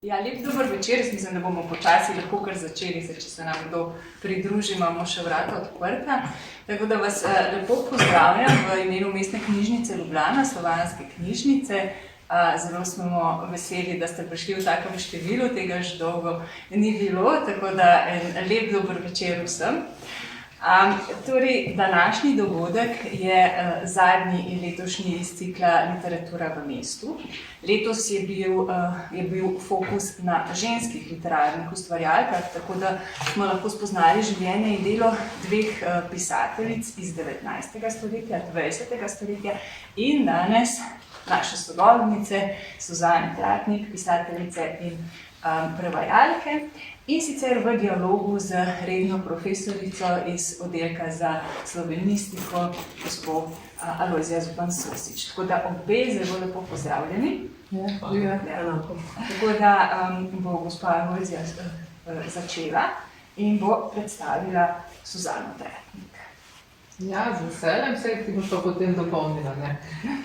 Ja, lep dober večer, jaz mislim, da bomo počasi lahko kar začeli, če se nam kdo pridruži, imamo še vrata odprta. Tako da vas lepo pozdravljam v imenu Mestne knjižnice Ljubljana, Slovanske knjižnice. Zelo smo veseli, da ste prišli v takem številu, tega že dolgo ni bilo, tako da en lep dober večer vsem. Torej, današnji dogodek je zadnji letošnji iz cikla Literatura v mestu. Letos je bil fokus na ženskih literarnih ustvarjalkah, tako da smo lahko spoznali življenje in delo dveh pisateljic iz 19. stoletja, 20. stoletja in danes naše sogovornice Suzane Tratnik, pisateljice in prevajalke. In sicer v dialogu z redno profesorico iz oddelka za slovenistiko, gospo Alojzija Zupan Sosič. Tako da obe zelo lepo pozdravljeni. Tako da bo gospa Alojzija začela in bo predstavila Suzano Tratnik. Ja, z veseljem se ti boš to potem dopolnila,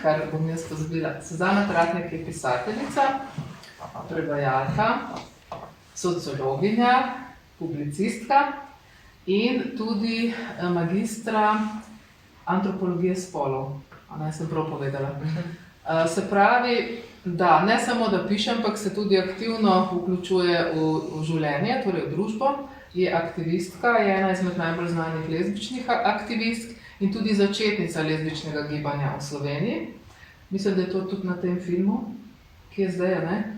kar bom jaz pozabila. Suzana Tratnik je pisateljica, prevajalka, sociologinja, publicistka in tudi magistra antropologije spolov. Sem prav povedala. Se pravi, da ne samo da piše, ampak se tudi aktivno vključuje v življenje, torej v družbo. Je aktivistka, je ena izmed najbolj znanih lezbičnih aktivistk in tudi začetnica lezbičnega gibanja v Sloveniji. Mislim, da je to tudi na tem filmu, ki je zdaj, ne?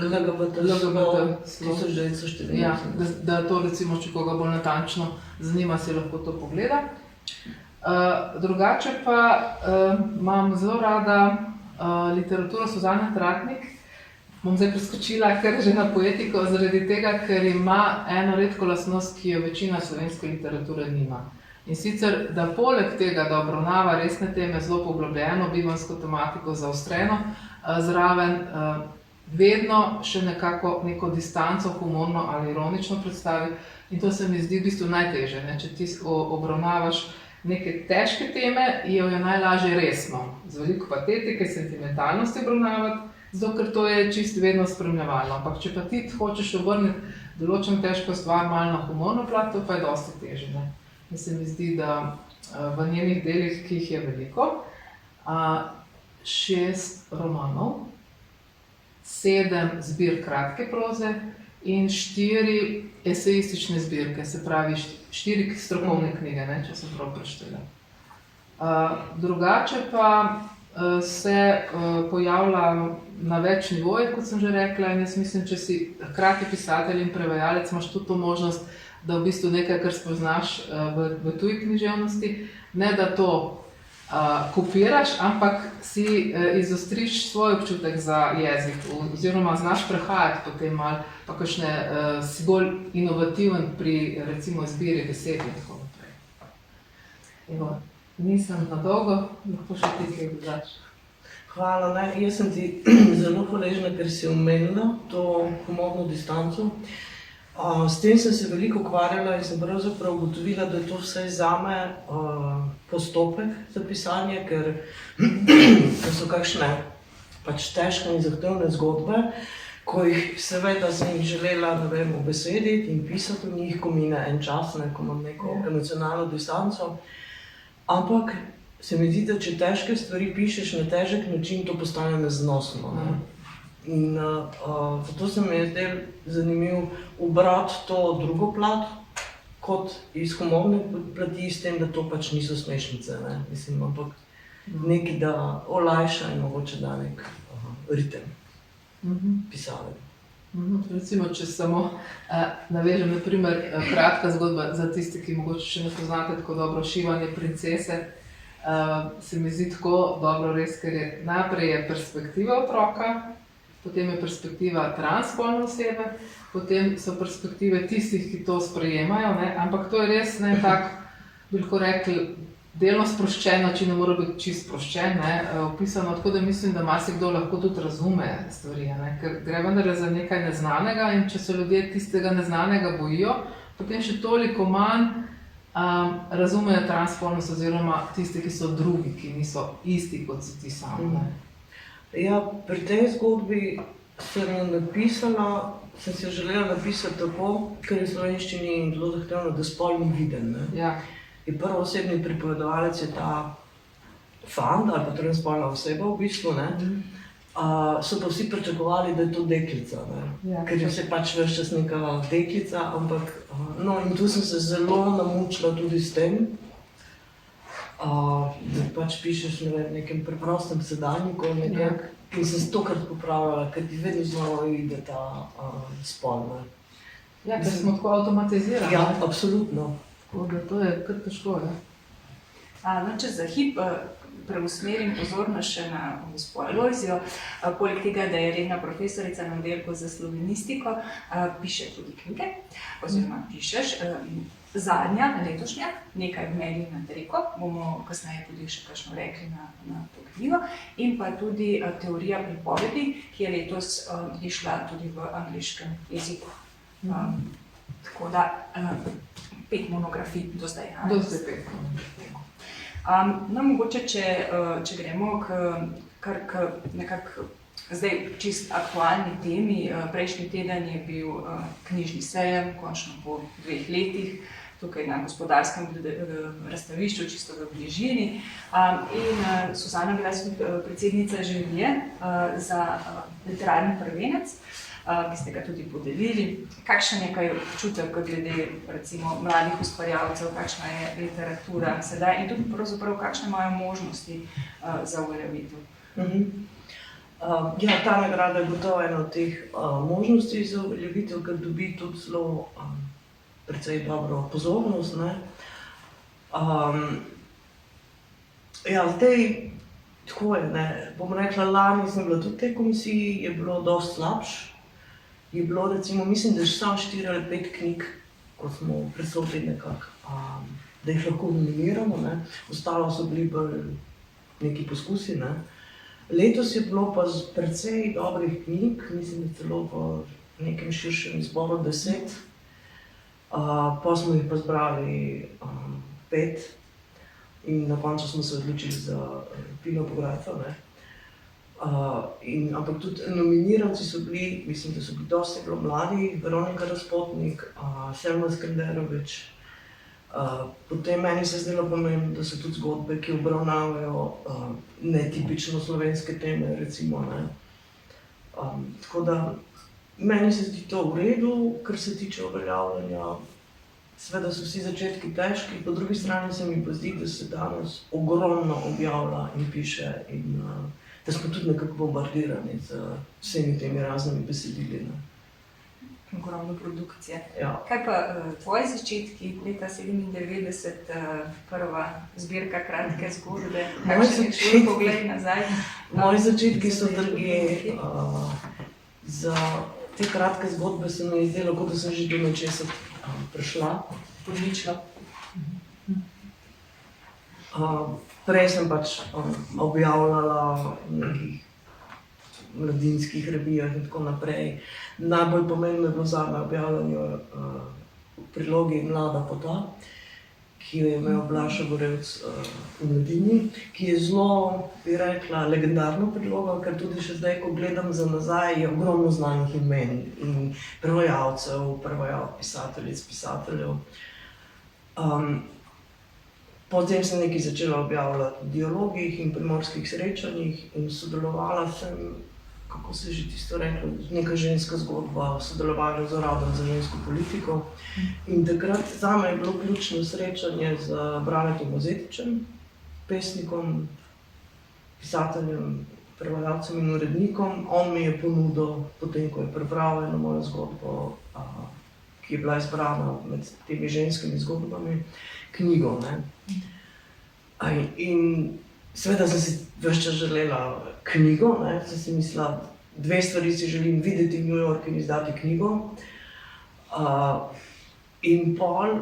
LGBT 1994. Ja, da to recimo, če koga bolj natančno zanima, si lahko to pogleda. Drugače pa imam zelo rada literaturo Suzane Tratnik. Bom zdaj preskočila kar že na poetiko, zaradi tega, ker ima eno redko lastnost, ki jo večina slovenske literature nima. In sicer, da poleg tega, da obravnava resne teme zelo poglobljeno, bivanjsko tematiko zaostreno, zraven vedno še neko distanco, humorno ali ironično predstavi. In to se mi zdi v bistvu najtežje. Če ti obravnavaš neke težke teme, je najlažje resno, z veliko patetike, sentimentalnosti obravnavati, zato ker to je čisto vedno spremljevalno. Ampak če pa ti hočeš obrniti določeno težko stvar malo na humorno plat, to pa je dosti težje. In se mi zdi, da v njenih delih, ki jih je veliko, 6 romanov, 7 zbirk kratke proze in 4 esejistične zbirke, se pravi 4 strokovne knjige, če sem prav preštela. Drugače pa se pojavlja na več nivojih, kot sem že rekla, in jaz mislim, če si hkrati pisatelj in prevajalec, imaš tudi to možnost, da v bistvu nekaj, kar spoznaš v tuji književnosti, ne da to kopiraš, ampak si izostriš svoj občutek za jezik, oziroma znaš prehajati potem malo, pa kakšne si bolj inovativen pri recimo izbiri besed in tako naprej. Evo, nisem na dolgo, lahko še ti kaj dodaš. Hvala, jaz sem ti zelo hvaležna, ker si omenila to humorno distanco. S tem sem se veliko ukvarjala in sem pravzaprav ugotovila, da je to vse zame postopek za pisanje, ker so kakšne težke in zahtevne zgodbe, ko jih seveda sem jih želela, obesediti in pisati v njih, ko mine en čas, ko imam neko emocionalno distanco. Ampak se mi zdi, da če težke stvari pišeš na težek način, to postane neznosno. In zato se mi je zdaj zanimivo ubrati to drugo plat kot iz humorne plati, s tem, da to niso smešnice, mislim, ampak nekaj, da olajša in mogoče da nek ritem pisave. Recimo, če samo navežem, naprimer, kratka zgodba za tisti, ki mogoče še ne poznate tako dobro, Šivanje princese, se mi zdi tako dobro res, ker je najprej je perspektiva otroka, potem je perspektiva transspolne osebe, potem so perspektive tistih, ki to sprejemajo, ampak to je res tak, bi lahko rekli, delno sproščen način, ne mora biti čisto sproščen, opisano, tako da mislim, da marsikdo lahko tudi razume stvari, ker gre vendar za nekaj neznanega in če se ljudje tistega neznanega bojijo, potem še toliko manj razumejo transspolnost oziroma tisti, ki so drugi, ki niso isti, kot so ti sami. Ja, pri tej zgodbi sem jo napisala, sem si jo želela napisati tako, ker je v slovenščini zelo zahtevno, da spol ni viden. Ne? Ja. In prvoosebni pripovedovalec je ta fant ali pa transspolna oseba v bistvu, ne? So pa vsi pričakovali, da je to deklica, ne? Ja. Ker je vse pač ves čas neka deklica, ampak no in tu sem se zelo namučila tudi s tem, da pač pišeš v nekem preprostem sedanjiku nekako in sem stokrat popravljala, ker ti vedno znova ide ta spol, ne? Ja, ker smo tako avtomatizirani. Ja, absolutno. Tako da to je kar težko, ja. No, če za hip preusmerim pozornost še na gospo Alojzijo, poleg tega, da je redna profesorica na oddelku za slovenistiko, piše tudi knjige, oziroma pišeš. Zadnja, letošnja, Nekaj v meni nad reko, bomo kasneje tudi še kakšno rekli na to knjigo, in pa tudi Teorija pripovedi, ki je letos išla tudi v angleškem jeziku. Tako da 5 monografij do zdaj. Do zdaj 5. No, mogoče, če gremo k nekako zdaj čist aktualni temi. Prejšnji teden je bil knjižni sejem, končno po 2 letih, tukaj na Gospodarskem razstavišču, čisto v bližini. In Suzana bila predsednica žirije za literarni prvenec, ki ste ga tudi podelili. Kakšen je kaj občutek glede recimo mladih ustvarjalcev, kakšna je literatura sedaj in tudi pravzaprav kakšne imajo možnosti za uveljavitev? Ja, ta nagrada je gotovo ena od teh možnosti za uveljavitev, ker dobi tudi zelo precej dobro pozornost, ne. Ja, zdaj tako je, ne, bom rekla, lani sem bila tudi v tej komisiji, je bilo dosti slabš. Je bilo recimo, mislim, da je samo 4 ali 5 knjig, ko smo presodili nekako, da jih lahko nominiramo, ne. Ostalo so bili bolj neki poskusi, ne. Letos je bilo pa precej dobrih knjig, mislim, da celo v nekem širšem izboru 10. Pa smo jih pa zbrali 5 in na koncu smo se odločili za Pino Pograca, ne. Ampak tudi nominiranci so bili, mislim, da so bili dosti bilo mladi, Veronika Razpotnik, Selma Skenderovič. Potem meni se je zdelo pomembno, da so tudi zgodbe, ki obravnavajo netipično slovenske teme, recimo, ne. Tako da meni se zdi to v redu, kar se tiče uveljavljanja. Seveda so vsi začetki težki, po drugi strani se mi pa zdi, da se danes ogromno objavlja in piše in da smo tudi nekako bombardirani z vsemi temi raznimi besedili, ne. Ogromno produkcije. Ja. Kaj pa tvoji začetki, leta 97, prva zbirka kratke zgodbe, kakšen je tvoj pogled nazaj? Moji začetki so drugje. Za te kratke zgodbe se mi je zdelo, kot da sem že do nečesa prišla. Odlično. Prej sem pač objavljala v nekih mladinskih revijah in tako naprej. Najbolj pomembno je bilo zame objavljanje v prilogi Mlada pota, ki jo je imel Blaž Gorevc v Mladini, ki je zelo, bi rekla, legendarna priloga, ker tudi še zdaj, ko gledam za nazaj, je ogromno znanih imen in prevajalcev, pisateljic, pisateljev. Potem sem nekaj začela objavljati v dialogih in primorskih srečanjih in sodelovala sem, kako se je že tisto reklo, neka ženska zgodba, sodelovala z Uradom za žensko politiko. In takrat zame je bilo ključno srečanje z Branetom Mozetičem, pesnikom, pisateljem, prevajalcem in urednikom. On mi je ponudil, potem ko je prebral eno mojo zgodbo, ki je bila izbrana med temi ženskimi zgodbami, knjigo, ne. In seveda sem si ves čas želela knjigo, ne, sem si mislila, 2 stvari si želim videti v New York in izdati knjigo. In pol,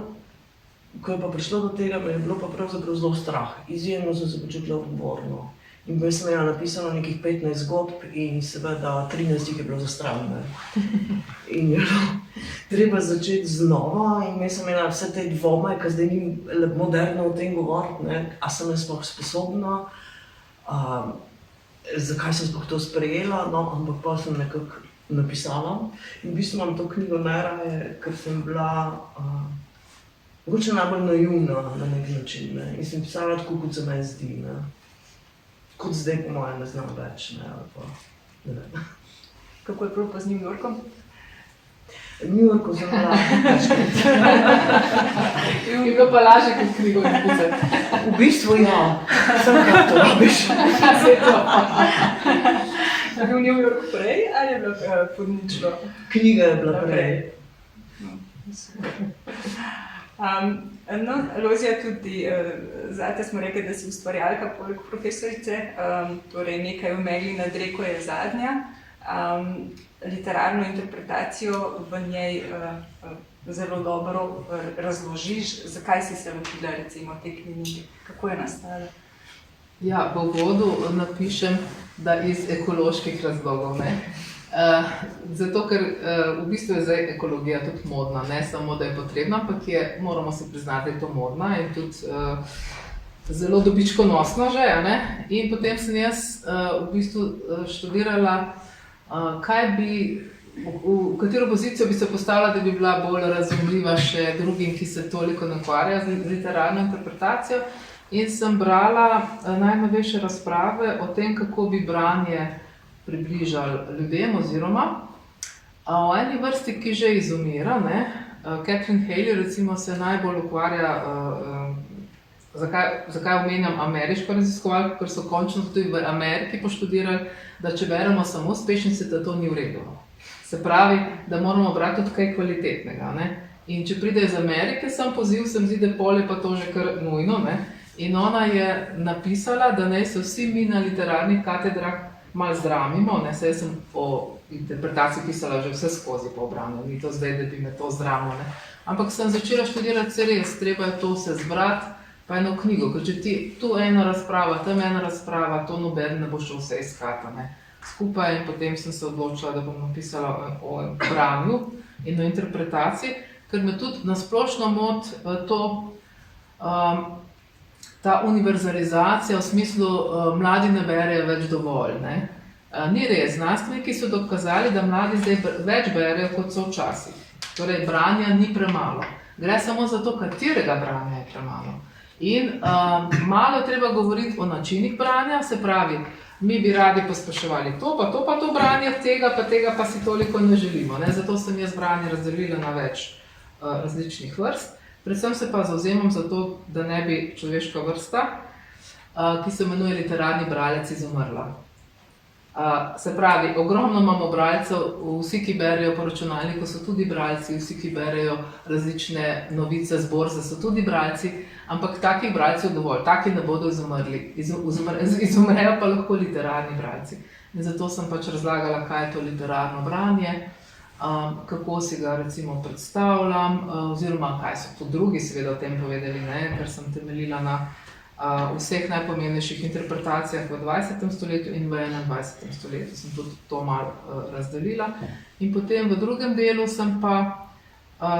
ko je pa prišlo do tega, me je bilo pa pravzaprav zelo strah. Izjemno sem se počutila odgovorno. In potem sem imela napisano nekih 15 zgodb in seveda 13 jih je bilo zastreljenih. In je bilo treba začeti znova in jaz sem imela vse te dvome, ker zdaj ni moderno o tem govoriti, ne, a sem jaz sploh sposobna, zakaj sem sploh to sprejela, no, ampak pa sem nekako napisala. In v bistvu imam to knjigo najraje, ker sem bila mogoče najbolj naivna na nek način. Ne? In sem pisala tako, kot se meni zdi. Ne? Kot zdaj, po mojem, ne znam več. Ne? Ali pa, ne vem. Kako je prav pa z New Yorkom? New Yorku sem bila večkrat. Je bilo pa lažje kot knjigo napisati. V bistvu ja, sem kaj to rabiš. Vse to. Je bil New York prej ali je bilo podnično? Knjiga je bila prej. No, Lojzija, tudi zate smo rekli, da si ustvarjalka poleg profesorice, torej Nekaj v megli nad reko je zadnja. Literarno interpretacijo v njej zelo dobro razložiš. Zakaj si se lotila recimo te knjige? Kako je nastala? Ja, v uvodu napišem, da iz ekoloških razlogov. Ne? Zato, ker v bistvu je zdaj ekologija tudi modna, ne samo, da je potrebna, ampak moramo se priznati, da je to modna in tudi zelo dobičkonosna že. Ne? In potem sem jaz v bistvu študirala, v katero pozicijo bi se postavila, da bi bila bolj razumljiva še drugim, ki se toliko ne ukvarjajo z literarno interpretacijo. In sem brala najnovejše razprave o tem, kako bi branje približali ljudem, oziroma v eni vrsti, ki že izumira, ne? Catherine Haley recimo se najbolj ukvarja, zakaj omenjam ameriško raziskovalko, ker so končno tudi v Ameriki poštudirali, da če beremo samo uspešnice, da to ni v redu. Se pravi, da moramo brati tudi kaj kvalitetnega. Ne? In če pride iz Amerike sam poziv, se mi zdi, da pol je pa to že kar nujno. Ne? In ona je napisala, da naj se vsi mi na literarnih katedrah malo zdramimo. Ne? Saj sem o interpretaciji pisala že vse skozi po branju, ni to zdaj, da bi me to zdramilo. Ne? Ampak sem začela študirati se res, treba je to vse zbrati, pa eno knjigo, ker če ti tu ena razprava, tam ena razprava, to noben ne bo šel vse iskati. Ne? Skupaj in potem sem se odločila, da bom napisala o branju in o interpretaciji, ker me tudi nasplošno moti ta univerzalizacija v smislu mladi ne berejo več dovolj. Ne? Ni res, znanstveniki so dokazali, da mladi zdaj več berejo, kot so včasih. Torej, branja ni premalo. Gre samo za to, katerega branja je premalo. In malo je treba govoriti o načinih branja, se pravi, mi bi radi pospeševali to pa to branje, tega pa si toliko ne želimo. Ne? Zato sem jaz branje razdelila na več različnih vrst. Predvsem se pa zavzemam za to, da ne bi človeška vrsta, ki se imenuje literarni bralec, izumrla. Se pravi, ogromno imamo bralcev, vsi, ki berejo po računalniku, so tudi bralci, vsi, ki berejo različne novice z borze, so tudi bralci, ampak takih bralcev dovolj, taki ne bodo izumrli, izumrejo pa lahko literarni bralci. In zato sem pač razlagala, kaj je to literarno branje, kako si ga recimo predstavljam, oziroma kaj so to drugi seveda o tem povedali, ne? Ker sem temeljila na vseh najpomembnejših interpretacijah v 20. stoletju in v 21. stoletju. Sem tudi to malo razdelila. In potem v drugem delu sem pa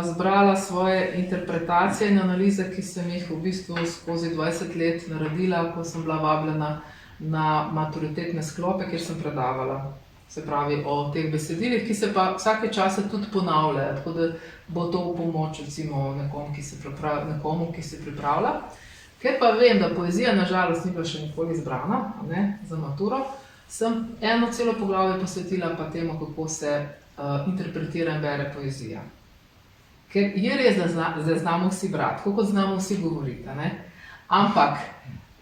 zbrala svoje interpretacije in analize, ki sem jih v bistvu skozi 20 let naredila, ko sem bila vabljena na maturitetne sklope, kjer sem predavala. Se pravi, o teh besedilih, ki se pa vsake čase tudi ponavljajo, tako da bo to v pomoč recimo nekomu, ki se pripravlja. Ker pa vem, da poezija nažalost ni bila še nikoli izbrana, ne, za maturo, sem eno celo poglavje posvetila pa temu, kako se interpretira in bere poezija. Ker je res, da znamo vsi brati, kako znamo vsi govoriti, ne? Ampak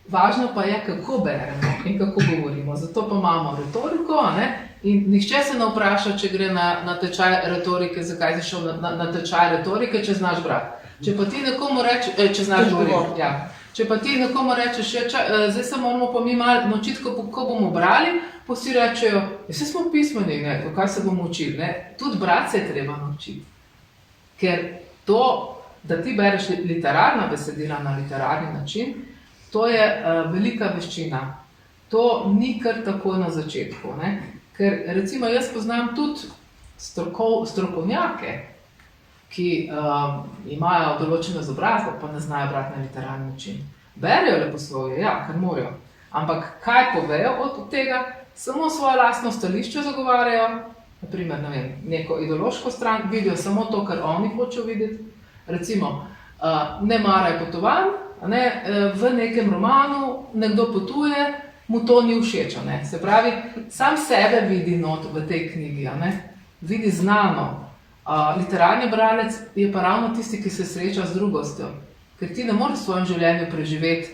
važno pa je, kako beremo in kako govorimo. Zato pa imamo retoriko, ne? In nihče se ne vpraša, če gre na tečaj retorike, zakaj si šel na tečaj retorike, če znaš brati. Če pa ti nekomu če znaš govoriti, ja. Če pa ti nekomu rečeš, zdaj se moramo pa mi malo naučiti, kako bomo brali, pa vsi rečejo, vse smo pismeni, ne, kaj se bomo učili, ne. Tudi brati se je treba naučiti. Ker to, da ti bereš literarna besedila na literarni način, to je velika veščina. To ni kar tako na začetku, ne. Ker recimo jaz poznam tudi strokovnjake, ki imajo določeno izobrazbo, pa ne znajo brati na literarni način. Berejo leposlovje, ja, kar morajo. Ampak kaj povejo od tega? Samo svoje lastno stališče zagovarjajo naprimer, ne vem, neko ideološko stran, vidijo samo to, kar oni hočejo videti. Recimo, ne marajo potovanj, v nekem romanu nekdo potuje, mu to ni všeč. Se pravi, sam sebe vidi not v tej knjigi, vidi znano. Literarni bralec je pa ravno tisti, ki se sreča z drugostjo, ker ti ne moreš v svojem življenju preživeti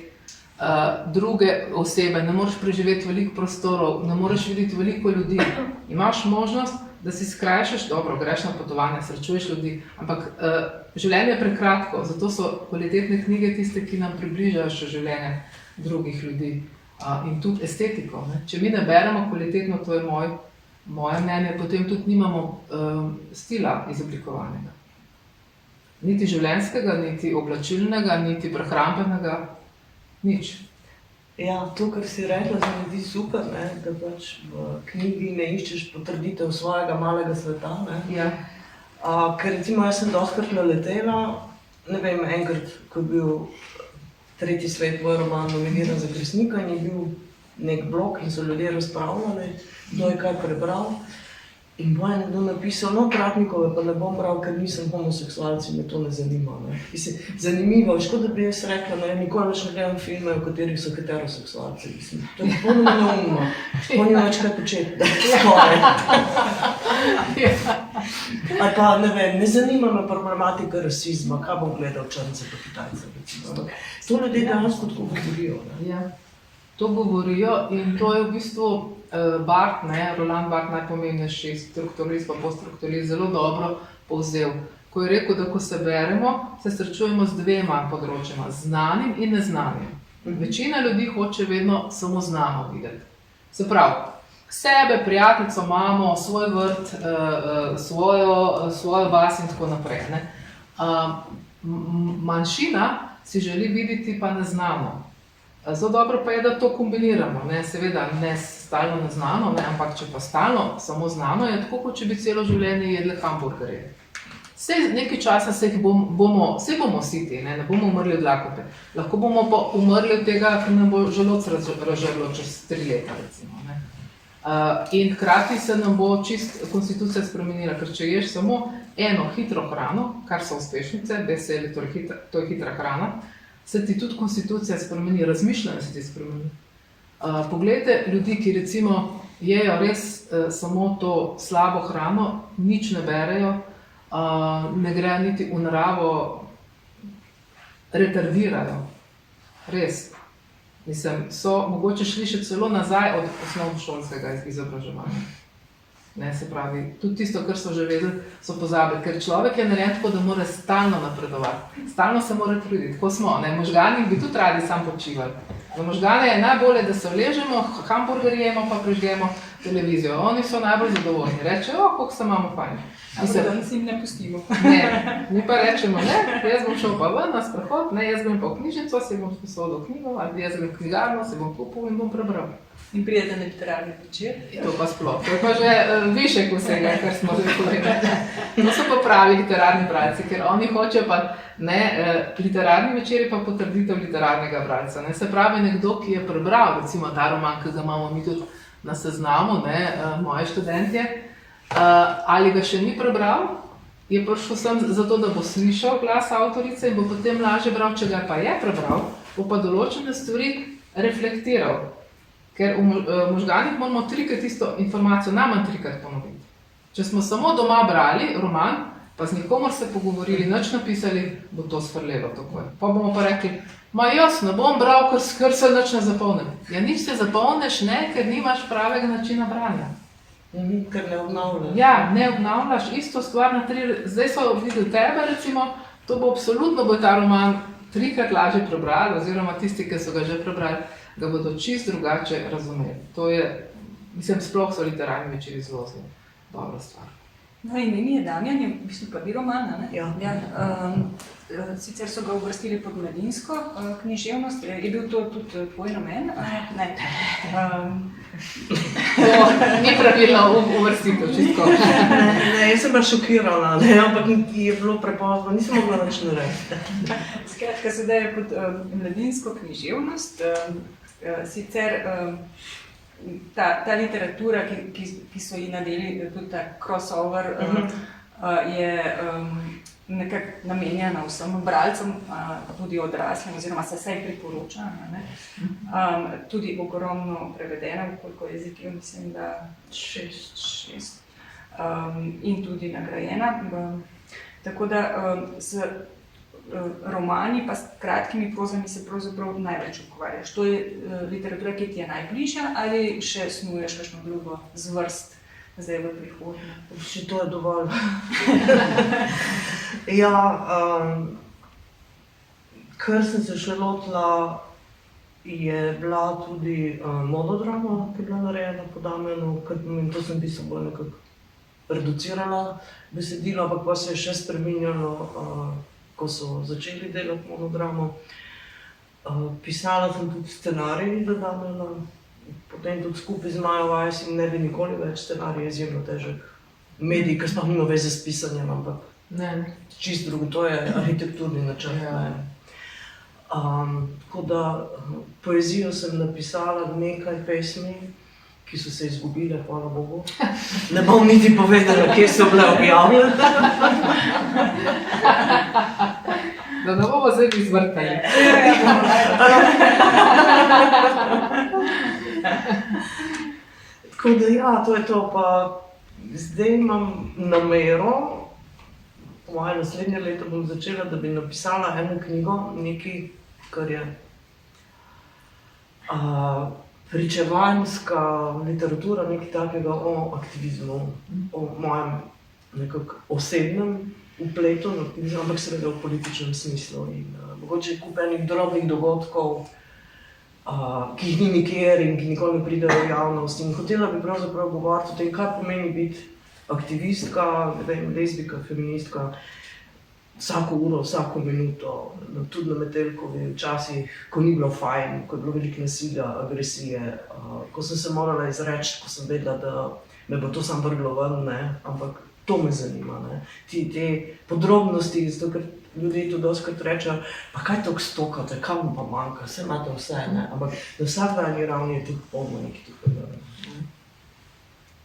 druge osebe, ne moreš preživeti veliko prostorov, ne moreš videti veliko ljudi. Imaš možnost, da si skrajšaš, dobro, greš na potovanje, srečuješ ljudi, ampak življenje je prekratko, zato so kvalitetne knjige tiste, ki nam približajo še življenje drugih ljudi in tudi estetiko. Če mi ne beremo kvalitetno, to je moje mnenje, potem tudi nimamo stila izoblikovanega. Niti življenjskega, niti oblačilnega, niti prehrambenega, nič. Ja, to, kar si rekla, se mi zdi super, da pač v knjigi ne iščeš potrditev svojega malega sveta. Ja. Ker recimo jaz sem dostikrat naletela, ne vem, enkrat, ko je bil Tretji svet, moj roman, nominiran za Kresnika in je bil nek blog in so ljudje razpravljali, kdo je kaj prebral. In bo je nekdo napisal, no, Tratnikove pa ne bom bral, ker nisem homoseksualci, me to ne zanima. Zanimivo, škoda bi jaz rekla, nikoli več ne gledam filme, v katerih so heteroseksualci. To je popolnoma neumno. To nima več kaj početi. Ali pa, ne vem, ne zanima me problematika rasizma, kaj bom gledal Črnce pa Kitajce. To ljudje dejansko tako govorijo. Ja, to govorijo in to je v bistvu Barth, Roland Barth, najpomembnejši strukturalist pa poststrukturalist, zelo dobro povzel. Ko je rekel, da ko se beremo, se srečujemo z dvema področjema, znanim in neznanim. Večina ljudi hoče vedno samo znano videti. Se pravi, sebe, prijateljico, mamo, svoj vrt, svojo vas in tako naprej. Manjšina si želi videti pa neznano. Zelo dobro pa je, da to kombiniramo, seveda ne stalno neznano, ampak če pa stalno samo znano, je tako, kot če bi celo življenje jedli hamburgerje. Nekaj časa bomo siti, ne bomo umrli od lakote. Lahko bomo pa umrli od tega, ker nam bo želodec razžrlo čez 3 leta, recimo. In hkrati se nam bo čist konstitucija spremenila, ker če ješ samo eno hitro hrano, kar so uspešnice, beseli, torej to je hitra hrana, se ti tudi konstitucija spremeni, razmišljanje se ti spremeni. Poglejte ljudi, ki recimo jejo res samo to slabo hrano, nič ne berejo, ne grejo niti v naravo, retardirajo. Res. Mislim, so mogoče šli še celo nazaj od osnovnošolskega izobraževanja. Se pravi, tudi tisto, kar so že vedeli, so pozabili, ker človek je narejen tako, da mora stalno napredovati. Stalno se mora truditi, tako smo. Možgani bi tudi radi sam počivali. Za možgane je najbolje, da se vležemo, hamburger jemo pa prežgemo televizijo. Oni so najbolj zadovoljni. Rečejo, koliko se imamo fajn. Danes jim ne pustimo. Ne, mi pa rečemo, jaz bom šel pa ven na sprehod, jaz bom pa v knjižnico, si bom sposodil knjigo, ali jaz grem v knjigarno, si bom kupil in bom prebral. In prijete na literarni večer? To pa sploh. To je pa že višek vsega, kar smo že povedali. To so pa pravi literarni bralci, ker oni hočejo pa literarni večer je pa potrditev literarnega bralca. Se pravi, nekdo, ki je prebral, recimo ta roman, ki ga imamo mi tudi na seznamu, moji študentje, ali ga še ni prebral, je prišel sem zato, da bo slišal glas avtorice in bo potem lažje bral, če ga pa je prebral, bo pa določene stvari reflektiral. Ker v možganih moramo 3-krat isto informacijo, najmanj 3-krat ponoviti. Če smo samo doma brali roman, pa z nikomor se pogovorili, nič napisali, bo to sfrlelo takoj. Pa bomo pa rekli, jaz ne bom bral, ker se nič ne zapomnim. Ja, nič se zapomniš, ker nimaš pravega načina branja. Ker ne obnavljaš. Ja, ne obnavljaš, isto stvar na 3, zdaj so videli tebe, recimo, to bo absolutno ta roman 3-krat lažje prebrali, oziroma tisti, ki so ga že prebrali, ga bodo čist drugače razumeli. To je, mislim, sploh so literarni večeri zelo dobra stvar. No, ime mi je Damjan, je v bistvu prvi roman, ne? Ja. Sicer so ga uvrstili pod mladinsko književnost, je bil to tudi tvoj namen? Ne. To ni pravilno uvrstitev, čisto. Ne, jaz sem pa šokirala, ampak je bilo prepozno, nisem mogla nič narediti. Skratka, sedaj je pod mladinsko književnost, sicer ta literatura, ki so ji nadeli, tudi ta crossover, je nekako namenjena vsem bralcem, tudi odraslim, oziroma se vsaj priporoča. Tudi ogromno prevedena v koliko jezikov, mislim, da 6. In tudi nagrajena. Tako da z romani pa s kratkimi prozami se pravzaprav največ ukvarjaš. To je literatura, ki ti je najbližja, ali še snuješ kakšno drugo zvrst zdaj v prihodnje? Še to je dovolj. Ja, kar sem se še lotila, je bila tudi monodrama, ki je bila narejena po Damjanu, in to sem pisala bolj nekako reducirala besedilo, ampak pa se je še spreminjalo, ko so začeli delati monodramo. Pisala sem tudi scenarij za Damjana, potem tudi skupaj z Majo Vajs in ne bi nikoli več scenarij, izjemno težek medij, ker sploh nima veze s pisanjem, ampak čist drugo, to je arhitekturni načrt. Tako da poezijo sem napisala nekaj pesmi, ki so se izgubile, hvala Bogu. Ne bom niti povedala, kje so bile objavljene. Da ne bomo zdaj izvrtali. Tako da ja, to je to. Pa zdaj imam namero, po moje naslednje leto bom začela, da bi napisala eno knjigo, nekaj, kar je pričevanjska literatura, nekaj takega o aktivizmu, o mojem nekako osebnem vpletu, ampak seveda v političnem smislu. In mogoče kup enih drobnih dogodkov, ki jih ni nikjer in ki nikoli ne pridejo v javnost. In hotela bi pravzaprav govoriti o tem, kaj pomeni biti aktivistka, lezbika, feministka, vsako uro, vsako minuto, tudi na Metelkovi, včasih, ko ni bilo fajn, ko je bilo veliko nasilja, agresije, ko sem se morala izreči, ko sem vedela, da me bo to samo vrglo ven, ampak to me zanima. Te podrobnosti, zato ker ljudje to dostikrat rečejo, pa kaj toliko stokate, kam pa manjka, saj imate vse, ampak na vsakdanji ravni je tudi polno nekaj tukaj.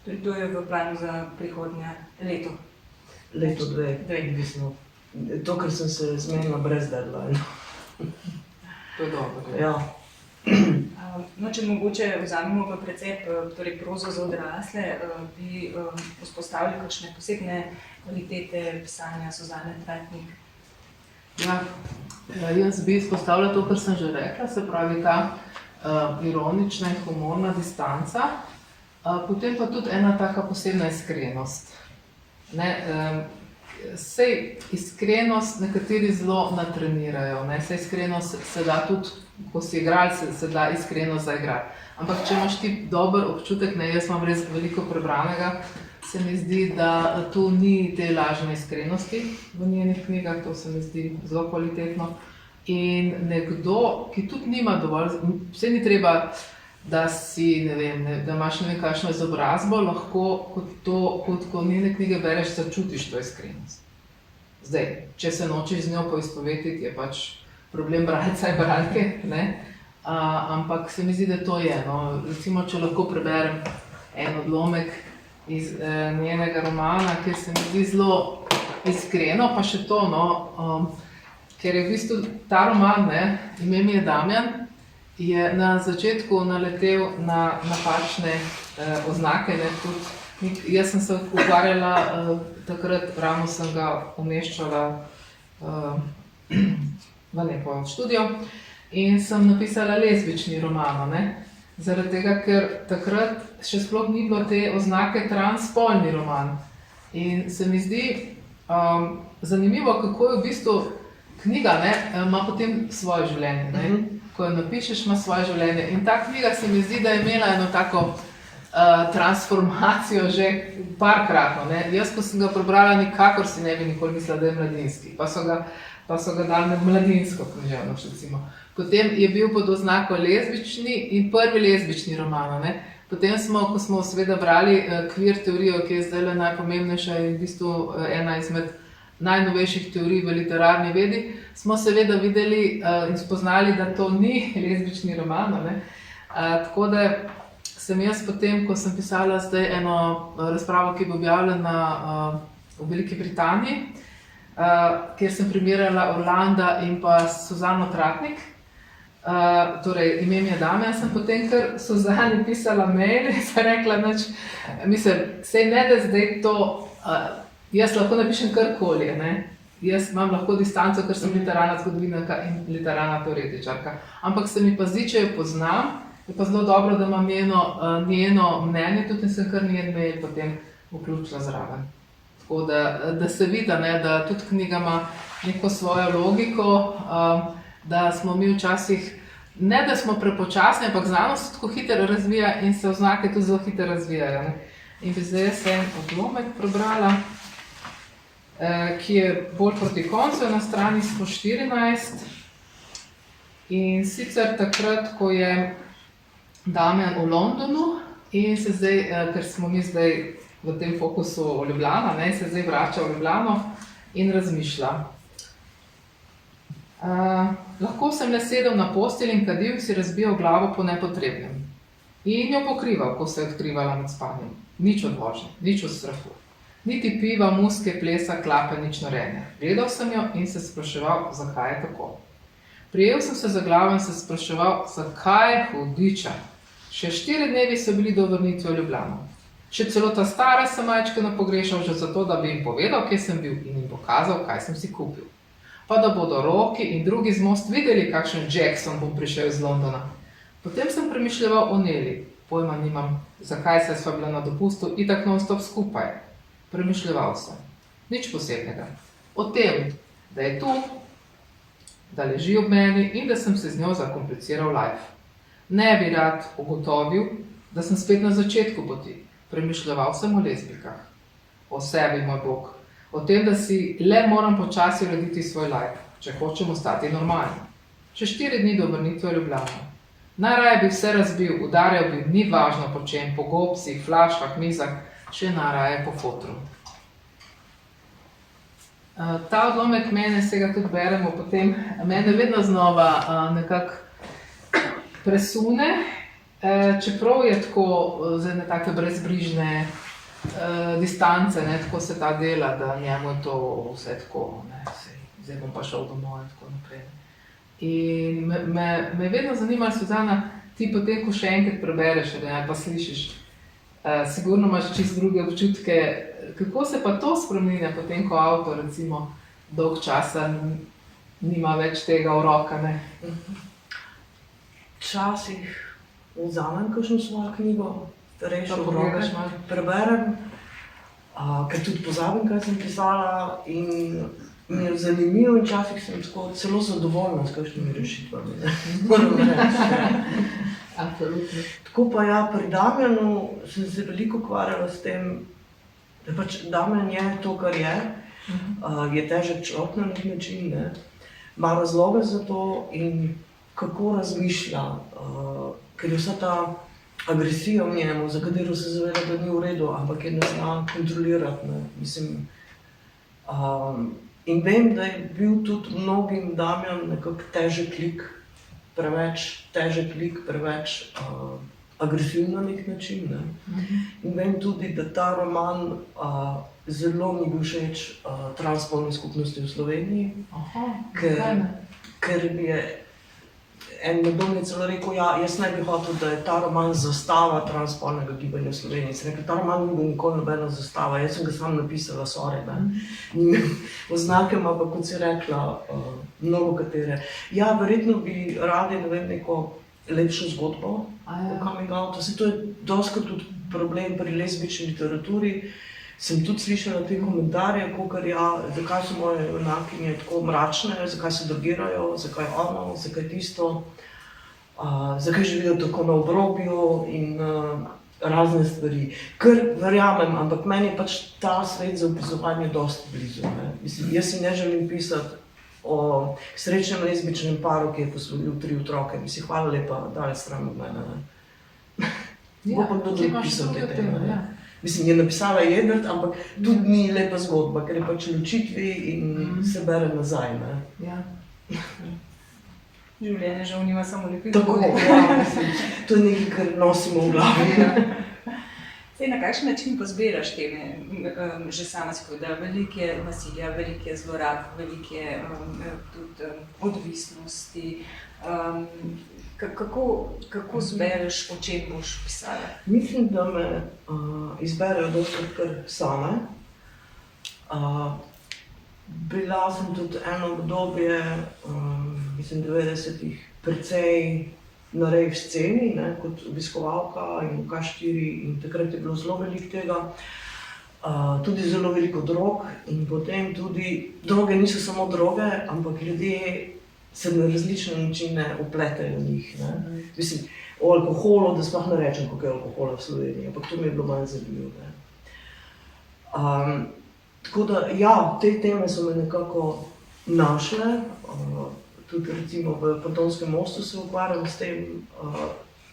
Tudi to je v planu za prihodnje leto? Leto, dve, odvisno. To, kar sem se zmenila brez deadline. To je dobro. Ja. No, če mogoče vzamemo v precep, torej prozo za odrasle, bi vzpostavili kakšne posebne kvalitete pisanja Suzane Tratnik? Ja, jaz bi izpostavila to, kar sem že rekla, se pravi ta ironična in humorna distanca, potem pa tudi ena taka posebna iskrenost. Sej iskrenost nekateri zelo natrenirajo, sej iskrenost se da tudi, ko si igralec, se da iskrenost zaigrati. Ampak če imaš ti dober občutek, jaz imam res veliko prebranega, se mi zdi, da tu ni te lažne iskrenosti v njenih knjigah, to se mi zdi zelo kvalitetno. In nekdo, ki tudi nima dovolj, vse ni treba, da si, da imaš kakšno izobrazbo, lahko kot ko njene knjige bereš, začutiš to iskrenost. Zdaj, če se nočeš z njo poistovetiti, je pač problem bralca in bralke, ampak se mi zdi, da to je. Recimo, če lahko preberem en odlomek iz njenega romana, kjer se mi zdi zelo iskreno, pa še to, ker je v bistvu ta roman, ime mi je Damjan, je na začetku naletel na napačne oznake. Jaz sem se ukvarjala, takrat ravno sem ga umeščala v neko študijo in sem napisala lezbični roman, zaradi tega, ker takrat še sploh ni bilo te oznake transspolni roman. In se mi zdi zanimivo, kako je v bistvu knjiga ima potem svoje življenje. Ko jo napišeš, ima svoje življenje. In ta knjiga se mi zdi, da je imela eno tako transformacijo že parkratno. Jaz, ko sem ga prebrala, nikakor si ne bi nikoli mislila, da je mladinski. Pa so ga dali med mladinsko književnost, recimo. Potem je bil pod oznako lezbični in prvi lezbični roman. Potem smo, ko smo seveda brali queer teorijo, ki je zdaj najpomembnejša in v bistvu ena izmed najnovejših teorij v literarni vedi, smo seveda videli in spoznali, da to ni lezbični roman. Tako da sem jaz potem, ko sem pisala zdaj eno razpravo, ki bo objavljena v Veliki Britaniji, kjer sem primerjala Orlanda in pa Suzano Tratnik. Torej, ime mi je Damjan, sem potem kar Suzani pisala mail in sem rekla, mislim, sej ne da zdaj to, jaz lahko napišem karkoli, ne? Jaz imam lahko distanco, ker sem literarna zgodovinarka in literarna teoretičarka. Ampak se mi pa zdi, če jo poznam, je pa zelo dobro, da imam njeno mnenje, tudi sem kar njen mail potem vključila zraven. Tako da se vidi, da tudi knjiga ima neko svojo logiko, da smo mi včasih, ne da smo prepočasni, ampak znanost se tako hitro razvija in se oznake tudi zelo hitro razvijajo. Ne? In bi zdaj jaz en odlomek prebrala, ki je bolj proti koncu, na strani 114. In sicer takrat, ko je Damjan v Londonu in se zdaj, ker smo mi zdaj v tem fokusu Ljubljana, ne, se zdaj vrača v Ljubljano in razmišlja. Lahko sem le sedel na postelji in kadil in si razbijal glavo po nepotrebnem. In jo pokrival, ko se je odkrivala med spanjem. Nič od vožnje, nič od strahu. Niti piva, muske, plesa, klape, nič norenja. Gledal sem jo in se spraševal, zakaj je tako. Prijel sem se za glavo in se spraševal, zakaj je hudiča. Še 4 dnevi so bili do vrnitve v Ljubljano. Še celo ta stara sem majčkeno pogrešal že zato, da bi jim povedal, kje sem bil in jim pokazal, kaj sem si kupil. Pa da bodo Roki in drugi z Most videli, kakšen Jackson bom prišel iz Londona. Potem sem premišljeval o Neli. Pojma nimam, zakaj se sva bila na dopustu, itak non-stop skupaj. Premišljeval sem. Nič posebnega. O tem, da je tu, da leži ob meni in da sem se z njo zakompliciral life. Ne bi rad ugotovil, da sem spet na začetku poti. Premišljeval sem o lezbikah. O sebi, moj bog. O tem, da si le moram počasi urediti svoj life, če hočem ostati normalni. Še 4 dni do vrnitve v Ljubljano. Najraje bi vse razbil, udarjal bi, ni važno po čem, po gobcih, flaškah, mizah, še najraje po fotru. Ta odlomek mene, se ga tudi beremo potem, mene vedno znova nekako presune, čeprav je tako za ene take brezbrižne distance, ne, tako se ta dela, da njemu je to vse tako, ne, zdaj bom pa šel domov in tako naprej. In me vedno zanima, Suzana, ti potem, ko še enkrat prebereš, ne, pa slišiš, sigurno imaš čisto druge občutke, kako se pa to spremenja potem, ko avtor recimo dolg časa nima več tega v roka, ne? Včasih vzamem kakšno svojo knjigo, starejšo v roke, preberem, ker tudi pozabim, kaj sem pisala in mi je zanimivo in včasih sem tako celo zadovoljna s kakšnimi rešitvami. Moram reči. Absolutno. Tako pa ja, pri Damjanu sem se veliko ukvarjala s tem, da pač Damjan je to, kar je težek človek na nek način, ne? Ima razloge za to in kako razmišlja, ker je vsa ta agresija v njemu, za katero se zaveda, da ni v redu, ampak je ne zna kontrolirati, ne? Mislim, in vem, da je bil tudi mnogim Damjan nekako težek lik, preveč težek lik, preveč agresiv na nek način. Ne? In vem tudi, da ta roman zelo ni bil všeč transspolni skupnosti v Sloveniji, ker bi je en nekdo mi je celo rekel, ja, jaz ne bi hotel, da je ta roman zastava transspolnega gibanja v Sloveniji. Sem rekel, ta roman ni bil nikoli nobena zastava, jaz sem ga sam napisala, sorry, ne. Ni oznake, ampak kot si rekla, mnogo katere. Ja, verjetno bi radi, ne vem, neko lepšo zgodbo o coming outu. To je dostikrat tudi problem pri lezbični literaturi. Sem tudi slišala te komentarje, kakor ja, zakaj so moje junakinje tako mračne, zakaj se drogirajo, zakaj ono, zakaj tisto, zakaj živijo tako na obrobju in razne stvari. Ker verjamem, ampak meni je pač ta svet za opisovanje dosti blizu. Ne? Mislim, jaz si ne želim pisati o srečnem lezbičnem paru, ki je posvojil 3 otroke. Mislim, hvala lepa, daleč stran od mene. Ne? Bo pa kdo drug pisal te teme. Mislim, je napisala Jedrt, ampak tudi ni lepa zgodba, ker je pač ločitvi in se bere nazaj. Ne? Ja. Življenje žal nima samo lepih Tako, zgodb. ja, mislim, to je nekaj, kar nosimo v glavi. Sej, na kakšen način pa zbiraš teme? Že sama si povedala, veliko je nasilja, veliko je zlorab, veliko je tudi odvisnosti. Kako zbereš, o čem boš pisala? Mislim, da me izberejo doktor kar same. Bila sem tudi eno obdobje, mislim, 90-ih, precej na rave sceni, ne, kot obiskovalka in v K4 in takrat je bilo zelo veliko tega. Tudi zelo veliko drog in potem tudi, droge niso samo droge, ampak ljudje se na različne načine upletajo v njih. Ne. Mislim, o alkoholu, da sploh ne rečem, koliko je alkohola v Sloveniji, ampak to mi je bilo manj zanimivo. Tako da, ja, te teme so me nekako našle. Tudi recimo v Pontonskem mostu se ukvarjam s tem,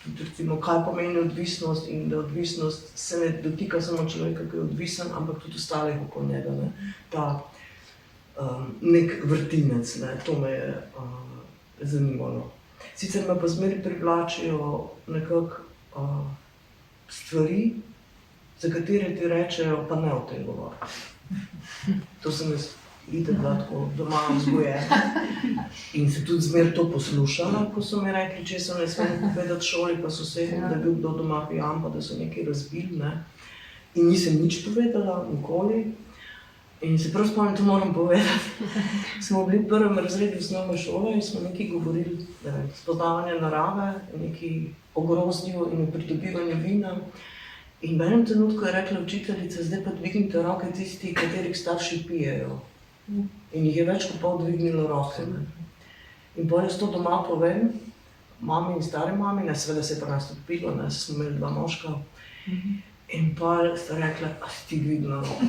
tudi recimo, kaj pomeni odvisnost in da odvisnost se ne dotika samo človeka, ki je odvisen, ampak tudi ostalih okoli njega. Ne. Ta nek vrtinec, ne. To me je zanimalo. Sicer me pa zmeraj privlačijo nekako stvari, za katere ti rečejo, pa ne o tem govori. To sem jaz itak bila tako doma vzgojena in se tudi zmeraj to poslušala, ko so mi rekli, če sem ne smem povedati šoli pa sosedom, da je bil kdo doma pijan, pa da so nekaj razbili, ne. In nisem nič povedala, nikoli. In se prav spomnim, to moram povedati. Smo bili v prvem razredu osnovne šole in smo nekaj govorili, spoznavanje narave, nekaj o grozdju in o pridobivanju vina. In v enem trenutku je rekla učiteljica, zdaj pa dvignite roke tisti, katerih starši pijejo. In jih je več kot pol dvignilo roke. Ne. In potem jaz to doma povem, mami in stari mami, ne, seveda se je pri nas tudi pilo, ne, smo imeli 2 moška. In pa sta rekla, a si ti dvignila roke?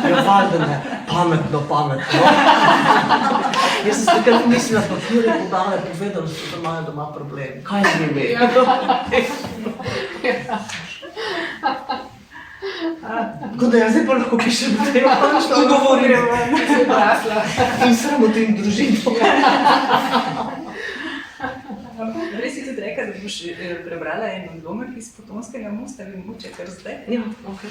Ja, valjda ne, pametno. Jaz sem takrat mislila, pa kjer je podala, povedala so, da imajo doma problem. Kaj z njimi? Tako da jaz zdaj pa lahko pišem o tem, što govorim. In sramotim družino. Res si tudi rekla, da boš prebrala en odlomek iz Potonskega mosta, ali mogoče kar zdaj? Ja, ok.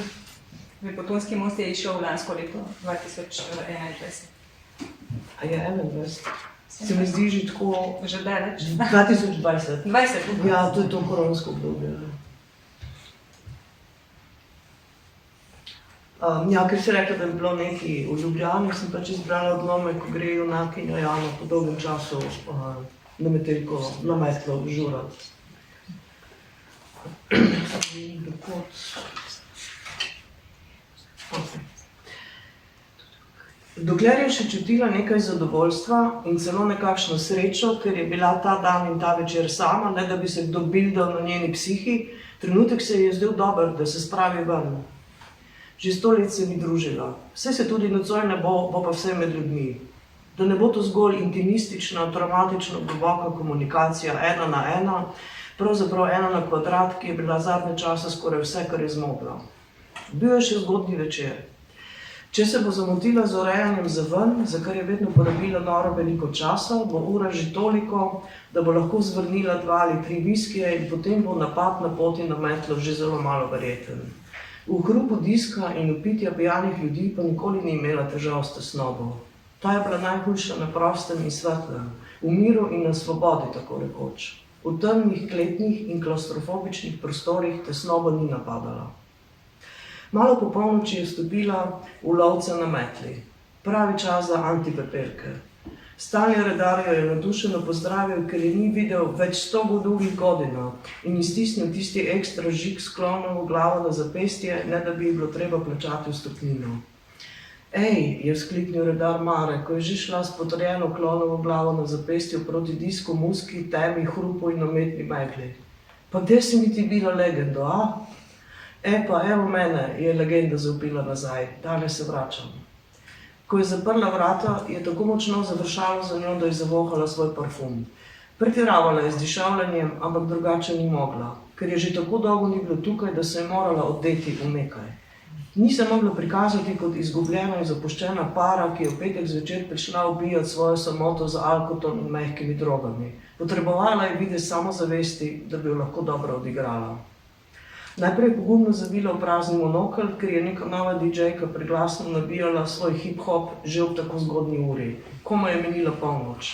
Potonski most je izšel lansko leto, 2021. A je 21? Se mi zdi že tako... Že daleč? 2020. 20. Ja, to je to koronsko obdobje. Ja, ker si rekla, da je bilo nekaj v Ljubljani, sem pač izbrala odlomek, ko gre junakinja Jana po dolgem času na Metelko, na metlo žurati. Dokler je še čutila nekaj zadovoljstva in celo nekakšno srečo, ker je bila ta dan in ta večer sama, ne da bi se kdo bildal na njeni psihi, trenutek se ji je zdel dober, da se spravi ven. Že 100 let se mi družila. Vse se tudi nocoj ne bo, bo pa vse med ljudmi. Da ne bo to zgolj intimistična, traumatično globoka komunikacija 1 na 1, pravzaprav 1 na kvadrat, ki je bila zadnje čase skoraj vse, kar je zmogla. Bil je še zgodnji večer. Če se bo zamotila z urejanjem za ven, za kar je vedno porabila noro veliko časa, bo ura že toliko, da bo lahko zvrnila 2 ali 3 viskije in potem bo napad na poti na metlo že zelo malo verjeten. V hrupu diska in vpitja pijanih ljudi pa nikoli ni imela težav s tesnobo. Ta je bila najhujša na prostem in svetlem, v miru in na svobodi, tako rekoč. V temnih, kletnih in klaustrofobičnih prostorih tesnobo ni napadala. Malo po polnoči je stopila v lovce na metli. Pravi čas za antipepelke. Stalni redar jo je nadušeno pozdravil, ker je ni videl več 100 dolgih godina in iztisnil tisti ekstra žig s klonovo glavo na zapestje, ne da bi ji bilo treba plačati vstopnino. Ej, je vzkliknil redar Mare, ko je že šla s potrjeno klonovo glavo na zapestju proti disku, muski, temi, hrupu in umetni megli. Pa kde si mi ti bila legendo, a? Pa, evo mene, je legenda zavpila nazaj, danes se vračam. Ko je zaprla vrata, je tako močno završalo za njo, da je zavohala svoj parfum. Pretiravala je z dišavljanjem, ampak drugače ni mogla, ker je že tako dolgo ni bilo tukaj, da se je morala oddeti v nekaj. Ni se mogla prikazati kot izgubljena in zapuščena para, ki je v petek zvečer prišla ubijati svojo samoto z alkoholom in mehkimi drogami. Potrebovala je videz samozavesti, da bi jo lahko dobro odigrala. Najprej je pogumno zavila v prazni monokel, ker je neka nova DJ-ka preglasno nabijala svoj hip-hop že ob tako zgodnji uri. Komaj je menila polnoč.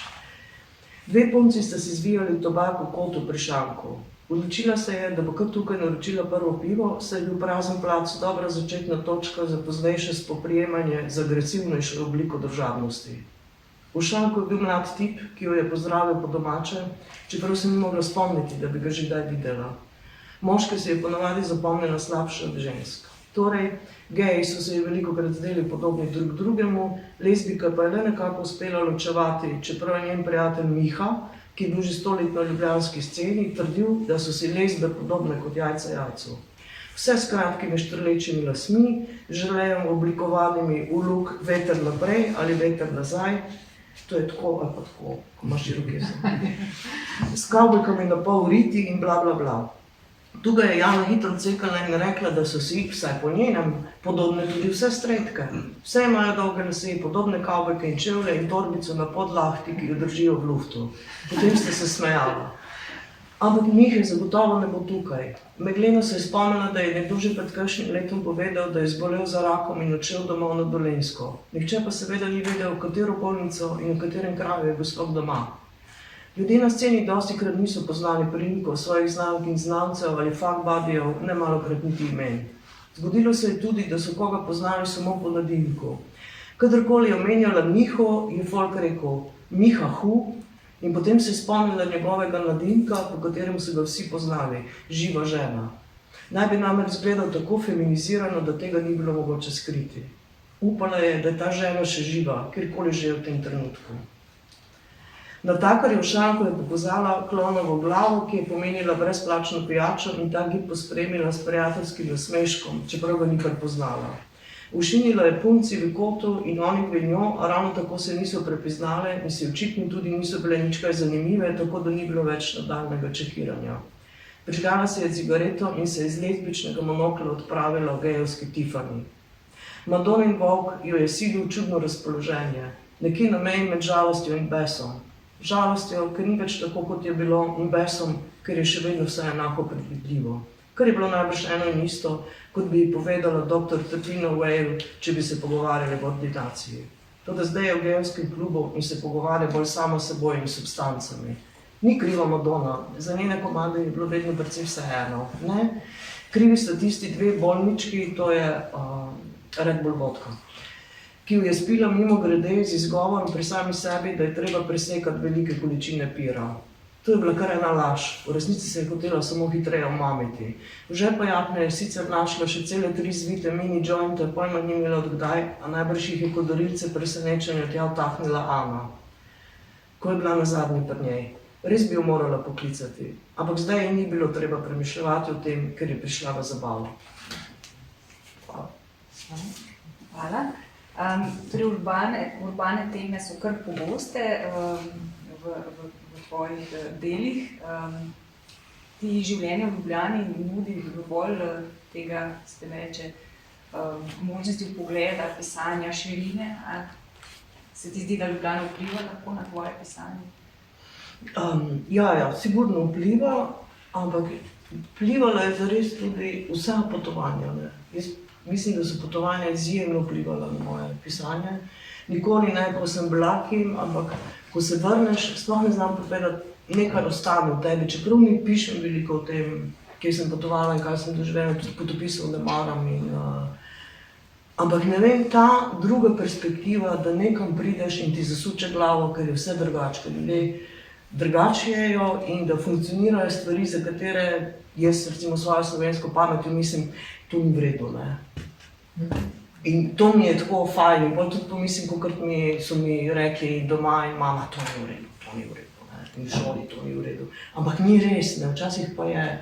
Dve punci sta si zvijali tobak v kotu pri šanku. Odločila se je, da bo kar tukaj naročila prvo pivo, saj je bil prazen plac dobra začetna točka za poznejše spoprijemanje z agresivnejšo obliko državnosti. V šanku je bil mlad tip, ki jo je pozdravil po domače, čeprav se ni mogla spomniti, da bi ga že kdaj videla. Moške se je ponavadi zapomnila slabše od žensk. Torej, geji so se ji velikokrat zdeli podobni drug drugemu, lezbika pa je le nekako uspela ločevati, čeprav je njen prijatelj Miha, ki je bil že 100 let na ljubljanski sceni, trdil, da so si lezbe podobne kot jajca jajcu. Vse s kratkimi štrlečimi lasmi, želejem oblikovanimi v luk veter naprej ali veter nazaj, to je tako ali pa tako, ko imaš irokeze. S kavbojkami na pol riti in bla bla bla. Tukaj je Jana hitro cekala in rekla, da so si, vsaj po njenem, podobne tudi vse strejtke. Vse imajo dolge lase, podobne kavbojke in čevlje in torbico na podlahti, ki jo držijo v luftu. Potem sta se smejala. Ampak Mihe zagotovo ne bo tukaj. Megleno se je spomnila, da je nekdo že pred kakšnim letom povedal, da je zbolel za rakom in odšel domov na Dolenjsko. Nihče pa seveda ni vedel, v katero bolnico in v katerem kraju je bil sploh doma. Ljudje na sceni dostikrat niso poznali priimkov svojih znank in znancev ali fuck buddyjev, ne malokrat niti imen. Zgodilo se je tudi, da so koga poznali samo po nadimku. Kadarkoli je omenjala Miho, je folk rekel Miha Hu in potem se je spomnila njegovega nadimka, po katerem so ga vsi poznali, Živa žena. Naj bi namreč izgledal tako feminizirano, da tega ni bilo mogoče skriti. Upala je, da je ta žena še živa, kjerkoli že v tem trenutku. Natakar je v šanku je pokazala klonovo glavo, ki je pomenila brezplačno pijačo in ta gib pospremila s prijateljskim nasmeškom, čeprav ga ni kar poznala. Ušinila je punci v kotu in oni v njo, a ravno tako se niso prepoznale in si očitno tudi niso bile nič kaj zanimive, tako da ni bilo več nadaljnega čekiranja. Prižgala se je cigareto in se iz lezbičnega monokla odpravila v gejevski Tiffany. Madonin volk jo je silil čudno razpoloženje, nekje na meji med žalostjo in besom. Žalostjo, ker ni več tako, kot je bilo, in besom, ker je še vedno vse enako predvidljivo. Kar je bilo najbrž eno in isto, kot bi ji povedala dr. Tatina Whale, če bi se pogovarjali v ordinaciji. Toda zdaj je v gejevskem klubu in se pogovarja bolj sama s seboj in substancami. Ni kriva Madonna, za njene komade je bilo vedno precej vseeno. Ne? Krivi sta tisti dve bolnički, to je Red Bull vodka, ki jo je spila mimo grede z izgovorom pri sami sebi, da je treba presekati velike količine pira. To je bila kar ena laž, v resnici se je hotela samo hitreje omamiti. V žepu jakne je sicer našla še cele 3 zvite mini jointe, pojma ni imela odkdaj, a najbrž jih je kot darilce presenečenja tja vtahnila Ana, ko je bila nazadnje pri njej. Res bi jo morala poklicati, ampak zdaj ji ni bilo treba premišljati o tem, ker je prišla v zabavo. Hvala. Torej urbane teme so kar pogoste v tvojih delih. Ti življenje v Ljubljani nudi dovolj tega, se reče, možnosti vpogleda, pisanja, širine. Se ti zdi, da Ljubljana vpliva lahko na tvoje pisanje? Ja, sigurno vpliva, ampak vplivala je zares tudi vsa potovanja. Jaz mislim, da so potovanja izjemno vplivala na moje pisanje. Nikoli ne, ko sem bila kim, ampak ko se vrneš, sploh ne znam povedati, nekaj ostane v tebi, čeprav ni pišem veliko o tem, kje sem potovala in kaj sem doživela, tudi potopisov ne maram. Ampak ne vem, ta druga perspektiva, da nekam prideš in ti zasuče glavo, ker je vse drugače, ker ljudje drugačejo in da funkcionirajo stvari, za katere jaz recimo svojo slovensko pametjo mislim, to ni vredno, ne. In to mi je tako fajn, in potem tudi pomislim, kakor so mi rekli doma in mama, to ni v redu, ne. In v šoli to ni v redu. Ampak ni res, ne, včasih pa je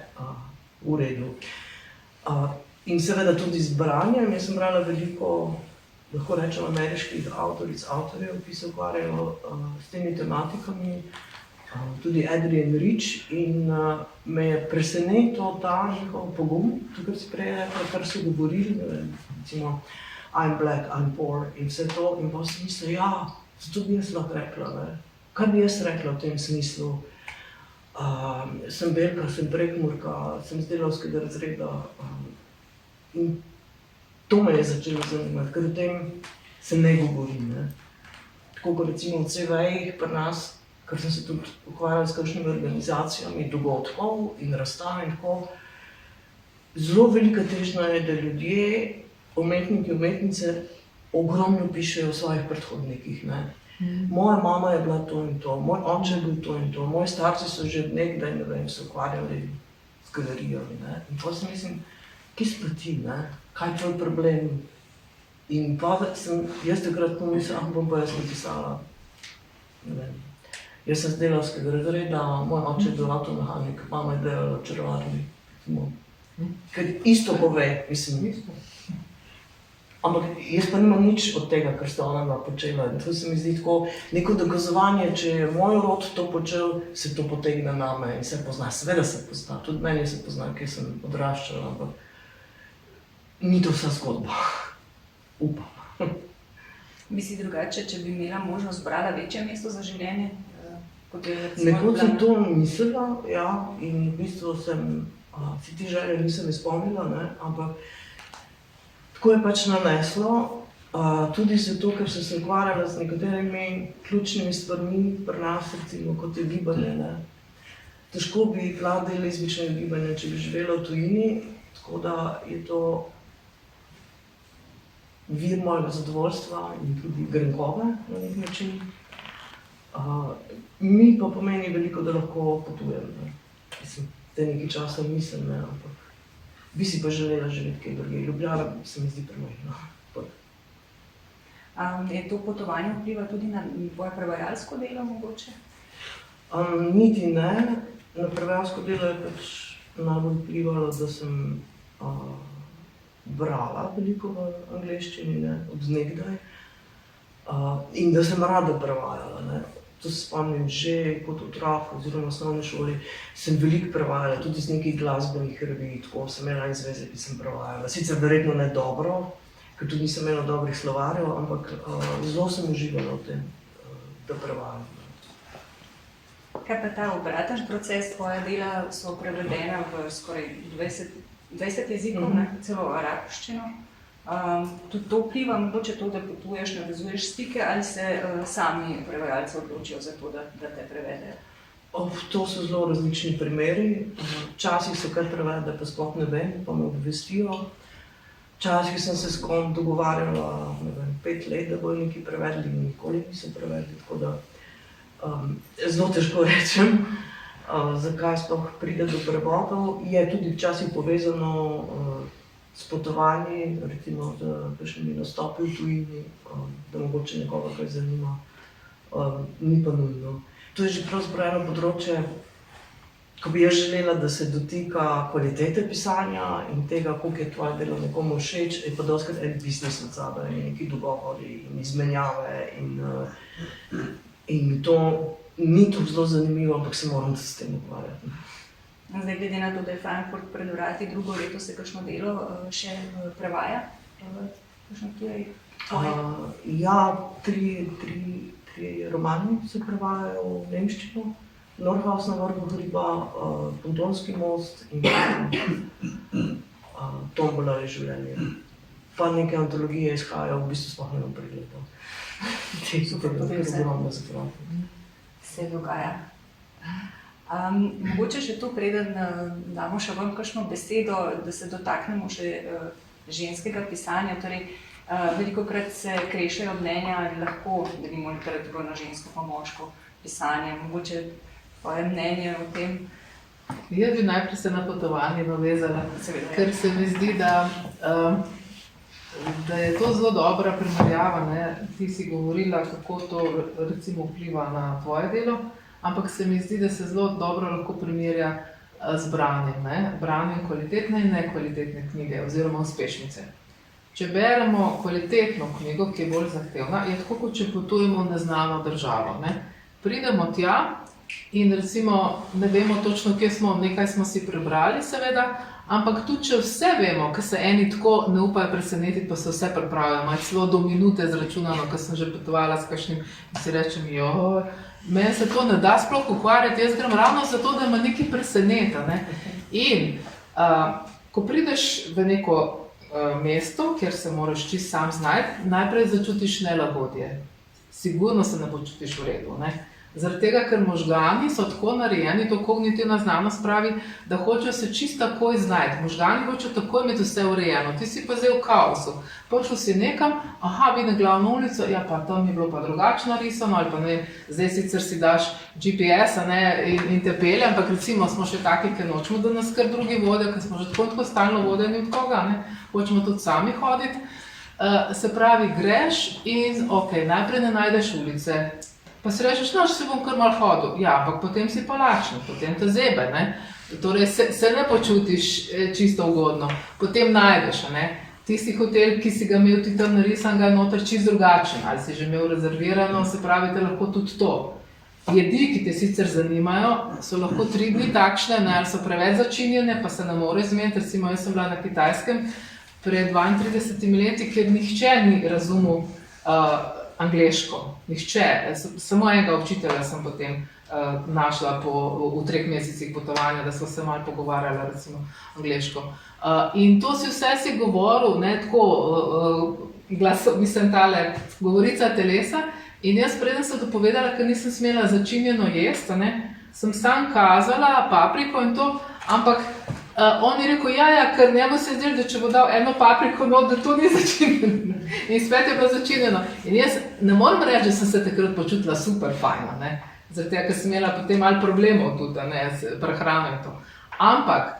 v redu. In seveda tudi z branjem, jaz sem brala veliko, lahko rečem, ameriških avtoric, avtorjev, ki se ukvarjajo s temi tematikami. tudi Adrian Rich in me je presenetil ta njihov pogum, to, kar si prej rekla, kar so govorili, recimo I'm black, I'm poor in vse to, in pa sem mislila, ja, zato bi jaz lahko rekla, ne? Kaj bi jaz rekla v tem smislu? Sem belka, sem prekmurka, sem z delavskega razreda in to me je začelo zanimati, ker o tem se ne govori, ne? Tako kot recimo v CV-jih pri nas, ker sem se tudi ukvarjala s kakšnimi organizacijami dogodkov in razstav in tako, zelo velika težnja je, da ljudje, umetniki, umetnice, ogromno pišejo o svojih predhodnikih, ne? Moja mama je bila to in to, moj oče je bil to in to, moji starci so že nekdaj, ne vem, se ukvarjali z galerijami, ne? In pa si mislim, kje si pa ti, ne? Kaj je tvoj problem? In pa sem jaz takrat pomislila, bom pa jaz napisala, ne vem, jaz sem z delavskega razreda, moj oče je bil avtomehanik, mama je delala v črvarni, ker isto pove, mislim. Ampak jaz pa nimam nič od tega, kar sta ona počela. In to se mi zdi tako neko dokazovanje, če je moj rod to počel, se to potegne name in se pozna. Seveda se pozna, tudi meni se pozna, ker sem odraščala, ampak ni to vsa zgodba. Upam. Bi si drugače, če bi imela možnost, brala večje mesto za življenje? Kot je recimo Nekoč sem Ljubljana? to mislila, ja, in v bistvu si ti želje nisem izpolnila, ne, ampak tako je pač naneslo, tudi zato, ker sem se ukvarjala z nekaterimi ključnimi stvarmi pri nas, recimo, kot je gibanje, ne. Težko bi bila del lezbičnega gibanja, če bi živela v tujini, tako da je to vir mojega zadovoljstva in tudi grenkobe na nek način. Mi pa pomeni veliko, da lahko potujem, ne. Mislim, te nekaj časa nisem, ne, ampak bi si pa želela živeti kaj drugega. Ljubljana se mi zdi premajhna. Je to potovanje vpliva tudi na tvoje prevajalsko delo mogoče? Niti ne. Na prevajalsko delo je pač najbolj vplivalo, da sem brala veliko v angleščini, ne, od nekdaj. In da sem rada prevajala, ne. To se spomnim že kot otrok oziroma v osnovni šoli, sem veliko prevajala, tudi z nekih glasbenih revij, tako sem imela en zvezek, ki sem prevajala. Sicer verjetno ne dobro, ker tudi nisem imela dobrih slovarjev, ampak zelo sem uživala v tem, da prevajam. Kaj pa ta obraten proces, tvoja dela so prevedena v skoraj 20 jezikov, ne, celo arabščino. Tudi to vpliva, mogoče to, da potuješ, navezuješ stike, ali se sami prevajalci odločijo za to, da te prevedejo? To so zelo različni primeri. Včasih so kar prevede, pa sploh ne vem, pa me obvestijo. Včasih sem se s kom dogovarjala, ne vem, 5 let, da bojo nekaj prevedli in nikoli nisem prevedli, tako da zelo težko rečem, zakaj sploh pride do prevodov. Je tudi včasih povezano s potovanji, recimo z kakšnimi nastopi v tujini, da mogoče nekoga kaj zanima, ni pa nujno. To je že pravzaprav eno področje, ko bi jaz želela, da se dotika kvalitete pisanja in tega, koliko je tvoje delo nekomu všeč, je pa dostikrat en biznis od sebe in neki dogovori in izmenjave in to ni tako zelo zanimivo, ampak se moram s tem ukvarjati. Zdaj, glede na to, da je Frankfurt pred vrati, drugo leto se kakšno delo še prevaja? Kakšno tuje tvoje? Ja, tri romani se prevajajo v nemščino. Nordhaus na vrhu hriba, Pontonski most in Tombola je življenje. Pa neke antologije izhajajo, v bistvu sploh ne vem pregleda. Se dogaja. Mogoče še to, preden damo še vam kakšno besedo, da se dotaknemo še ženskega pisanja. Torej, velikokrat se krešejo mnenja, ali lahko delimo literaturo na žensko pa moško pisanje. Mogoče tvoje mnenje o tem? Jaz bi najprej se na potovanje navezala, Seveda. ker se mi zdi, da je to zelo dobra primerjava, ne? Ti si govorila, kako to recimo vpliva na tvoje delo, ampak se mi zdi, da se zelo dobro lahko primerja z branjem, ne? Branjem kvalitetne in nekvalitetne knjige oziroma uspešnice. Če beremo kvalitetno knjigo, ki je bolj zahtevna, je tako, kot če potujemo v neznano državo, ne? Pridemo tja in recimo ne vemo točno, kje smo, nekaj smo si prebrali seveda, ampak tudi če vse vemo, ker se eni tako ne upajo presenetiti, pa se vse pripravijo, imajo celo do minute zračunano, ker sem že potovala s kakšnim in si rečem, joj, meni se to ne da sploh ukvarjati, jaz grem ravno zato, da me nekaj preseneta, ne. In ko prideš v neko mesto, kjer se moraš čisto sam znajti, najprej začutiš nelagodje. Sigurno se ne počutiš v redu, ne. Zaradi tega, ker možgani so tako narejeni, to kognitivna znanost pravi, da hočejo se čisto takoj znajti. Možgani hočejo takoj imeti vse urejeno, ti si pa zdaj v kaosu. Prišel si nekam, aha, vidim glavno ulico, ja pa tam je bilo pa drugačno risano, ali pa ne vem, zdaj sicer si daš GPS-a, ne, in te pelje, ampak recimo smo še taki, ki nočemo, da nas kar drugi vodijo, ker smo že tako stalno vodeni od koga, ne, hočemo tudi sami hoditi. Se pravi, greš in ok, najprej ne najdeš ulice, pa si rečeš, no, se bom kar malo hodil. Ja, ampak potem si pa lačen, potem te zebe, ne. Torej se ne počutiš čisto ugodno. Potem najdeš, ne. Tisti hotel, ki si ga imel ti tam narisan, ga je noter čisto drugačen. Ali si že imel rezervirano, se pravi, te lahko tudi to. Jedi, ki te sicer zanimajo, so lahko 3 dni takšne, ne, ali so preveč začinjene, pa se ne more zmeniti. Recimo, jaz sem bila na Kitajskem pred 32 leti, kjer nihče ni razumel angleško. Nihče. Samo enega učitelja sem potem našla v 3 mesecih potovanja, da sva se malo pogovarjala, recimo, angleško. In to si govoril, ne, tako, mislim, tale govorica telesa, in jaz preden sem to povedala, ker nisem smela začinjeno jesti, ne, sem sam kazala papriko in to, ampak on je rekel, ja, ker njemu se je zdelo, da če bo dal eno papriko not, da to ni začinjeno. In spet je bilo začinjeno. In jaz ne morem reči, da sem se takrat počutila super fajno, ne. Zaradi tega, ker sem imela potem malo problemov tudi, ne, s prehrano in to. Ampak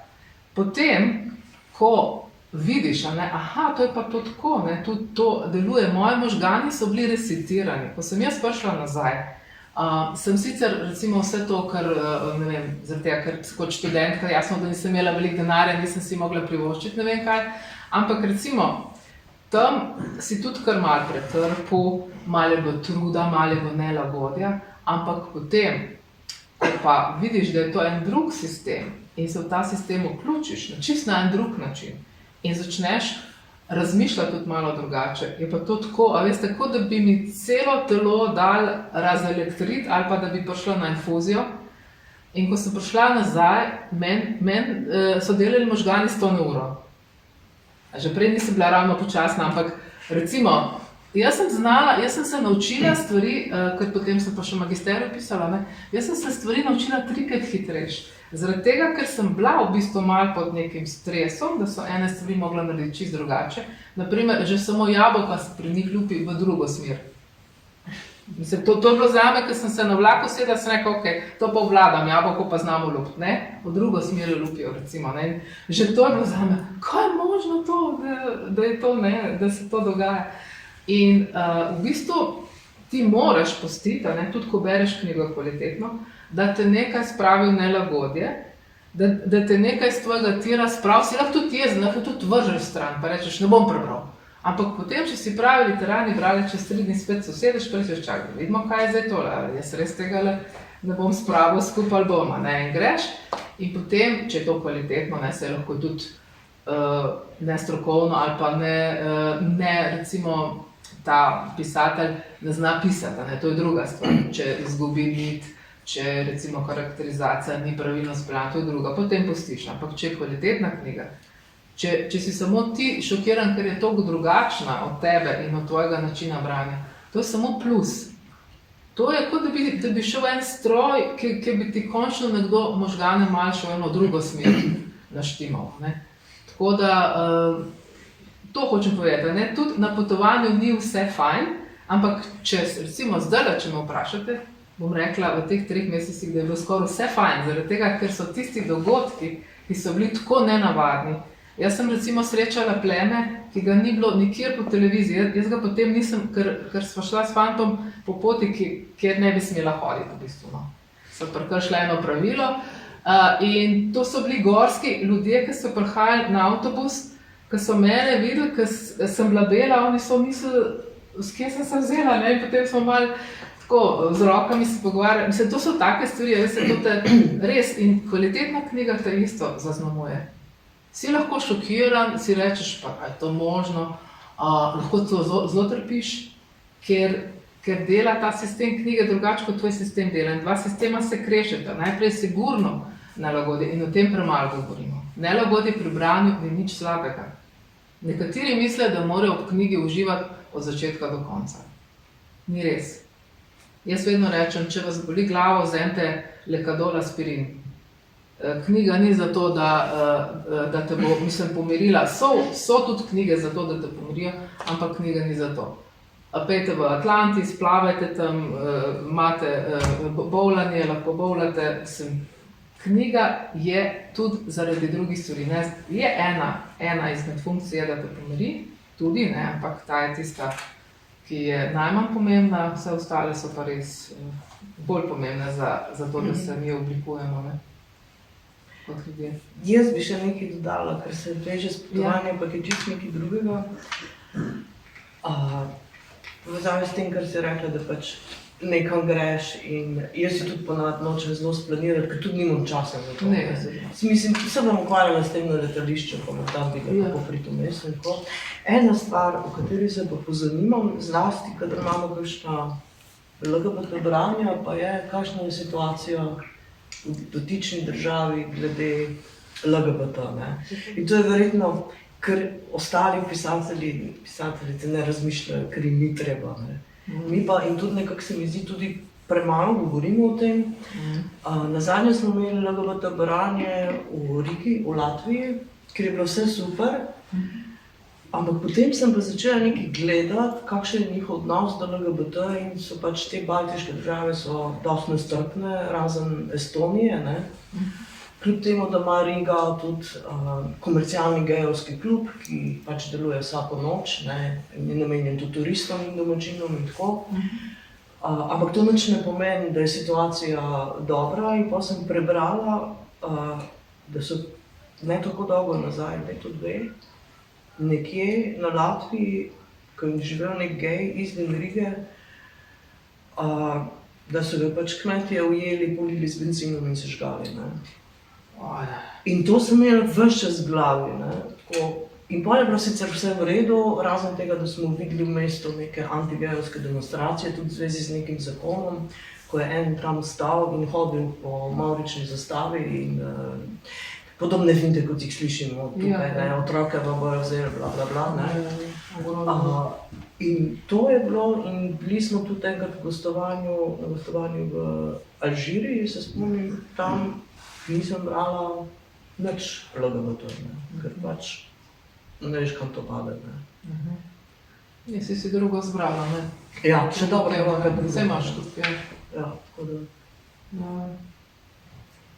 potem, ko vidiš, ne, aha, to je pa to tako, ne, tudi to deluje. Moji možgani so bili resetirani. Ko sem jaz prišla nazaj, sem sicer recimo vse to, ker, ne vem, zaradi tega, ker kot študentka, jasno, da nisem imela veliko denarja, nisem si mogla privoščiti ne vem kaj, ampak recimo tam si tudi kar malo pretrpel, malo je bilo truda, malo je bilo nelagodja, ampak potem, ko pa vidiš, da je to en drug sistem in se v ta sistem vključiš čisto na en drug način in začneš razmišljati tudi malo drugače. Je pa to tako, a veste, kot da bi mi celo telo dal razelektriti ali pa da bi prišla na infuzijo. In ko sem prišla nazaj, meni so delali možgani 100 na uro. Že prej nisem bila ravno počasna, ampak recimo, jaz sem se naučila stvari, ker potem sem pa še magisterij pisala, ne, jaz sem se stvari naučila 3-krat hitrejše. Zaradi tega, ker sem bila v bistvu malo pod nekim stresom, da so ene stvari mogla narediti čisto drugače. Naprimer, že samo jabolka se pri njih lupi v drugo smer. Mislim, to je bilo zame, ker sem se na vlaku sedela, sem rekla, ok, to pa obvladam, jabolko pa znamo lupiti, ne? V drugo smer lupijo, recimo, ne? Že to je bilo zame, kaj je možno to, da je to, ne, da se to dogaja. In v bistvu ti moraš pustiti, ne, tudi ko bereš knjigo kvalitetno, da te nekaj spravi v nelagodje, da te nekaj z tvojega tira spravi, si lahko tudi jezen, lahko tudi vržeš stran, pa rečeš, ne bom prebral. Ampak potem, če si pravi literarni bralec, čez 3 dni spet se usedeš, pa rečeš, čakaj, vidimo, kaj je zdaj tole, jaz res tega ne bom spravil skupaj albuma, ne, in greš. In potem, če je to kvalitetno, ne, se lahko tudi nestrokovno ali pa ne, recimo, ta pisatelj ne zna pisati, ne, to je druga stvar, če izgubi nit, če recimo karakterizacija ni pravilno speljana, to je druga, potem pustiš, ampak če je kvalitetna knjiga, če si samo ti šokiran, ker je toliko drugačna od tebe in od tvojega načina branja, to je samo plus. To je kot da bi šel en stroj, ki bi ti končno nekdo možgane malo šel eno drugo smer naštimal, ne. Tako da, to hočem povedati, ne, tudi na potovanju ni vse fajn, ampak če recimo zdaj, če me vprašate, bom rekla v teh 3 mesecih, da je bilo skoraj vse fajn, zaradi tega, ker so tisti dogodki, ki so bili tako nenavadni. Jaz sem recimo srečala pleme, ki ga ni bilo nikjer po televiziji, jaz ga potem nisem, ker sva šla s fantom po poti, kjer ne bi smela hoditi v bistvu, no. So prekršila eno pravilo in to so bili gorski ljudje, ki so prihajali na avtobus, ki so mene videli, ker sem bila bela, oni so mislili, s kje sem se vzela, ne, in potem smo malo tako z rokami se pogovarjati. Mislim, to so take stvari, veste, to te res in kvalitetna knjiga te isto zaznamuje. Si lahko šokiran, si rečeš, pa je to možno, lahko to zelo trpiš, ker dela ta sistem knjige drugače kot tvoj sistem dela. In dva sistema se krešeta. Najprej sigurno nelagodje in o tem premalo govorimo. Nelagodje pri branju ni nič slabega. Nekateri misle, da morajo ob knjigi uživati od začetka do konca. Ni res. Jaz vedno rečem, če vas boli glavo, vzemite Lekadol aspirin. Knjiga ni zato, da te bo, pomirila. So tudi knjige zato, da te pomirijo, ampak knjiga ni zato. Pejte v Atlantis, plavajte tam, imate bovlanje, lahko bovlate. Knjiga je tudi zaradi drugih stvari. Je ena izmed funkcij, da te pomiri, tudi, ne, ampak ta je tista, ki je najmanj pomembna, vse ostale so pa res bolj pomembne za to, da se mi oblikujemo, ne, kot ljudje. Jaz bi še nekaj dodala, ker se veže s potovanjem, pa je čisto nekaj drugega. Povezavi s tem, kar si rekla, da pač nekam greš in jaz si tudi ponavadi nočem zelo splanirati, ker tudi nimam časa za to. Mislim, se bom ukvarjala s tem na letališču, pa bom tam videla, kako priti v mesto in tako. Ena stvar, o kateri se pa pozanimam, zlasti, kadar imamo kakšna LGBT branja, pa je, kakšna je situacija v dotični državi glede LGBT, ne. In to je verjetno, ker ostali pisateljice ne razmišljajo, ker jim ni treba, ne. Mi pa, in tudi nekako se mi zdi, tudi premalo govorimo o tem. Nazadnje smo imeli LGBT branje v Rigi, v Latviji, ker je bilo vse super. Ampak potem sem pa začela nekaj gledati, kakšen je njihov odnos do LGBT in so pač te baltiške države so dosti nestrpne, razen Estonije, ne. Kljub temu, da ima Riga tudi komercialni gejevski klub, ki pač deluje vsako noč, ne, in je namenjen tudi turistom in domačinom in tako. Ampak to nič ne pomeni, da je situacija dobra in pa sem prebrala, da so ne tako dolgo nazaj, leto dve, nekje na Latviji, ko je živel nek gej izven Rige, da so ga pač kmetje ujeli, polili z benzinom in sežgali, ne. In to sem imela ves čas v glavi, ne, tako. In potem je bilo sicer vse v redu, razen tega, da smo videli v mestu neke antigejevske demonstracije, tudi v zvezi z nekim zakonom, ko je en tam stal in hodil po mavrični zastavi in podobne finte, kot jih slišimo tukaj, ne, otroke vam bojo vzeli, bla, bla, bla, ne. In to je bilo, in bili smo tudi enkrat na gostovanju v Alžiriji, se spomnim, tam nisem brala nič LGBT, ne, ker pač ne veš, kam to pade, ne. Nisi si drugo zbrala, ne? Ja, še dobro je bilo, kaj drugo. Vse imaš tudi, ja. Ja, tako da.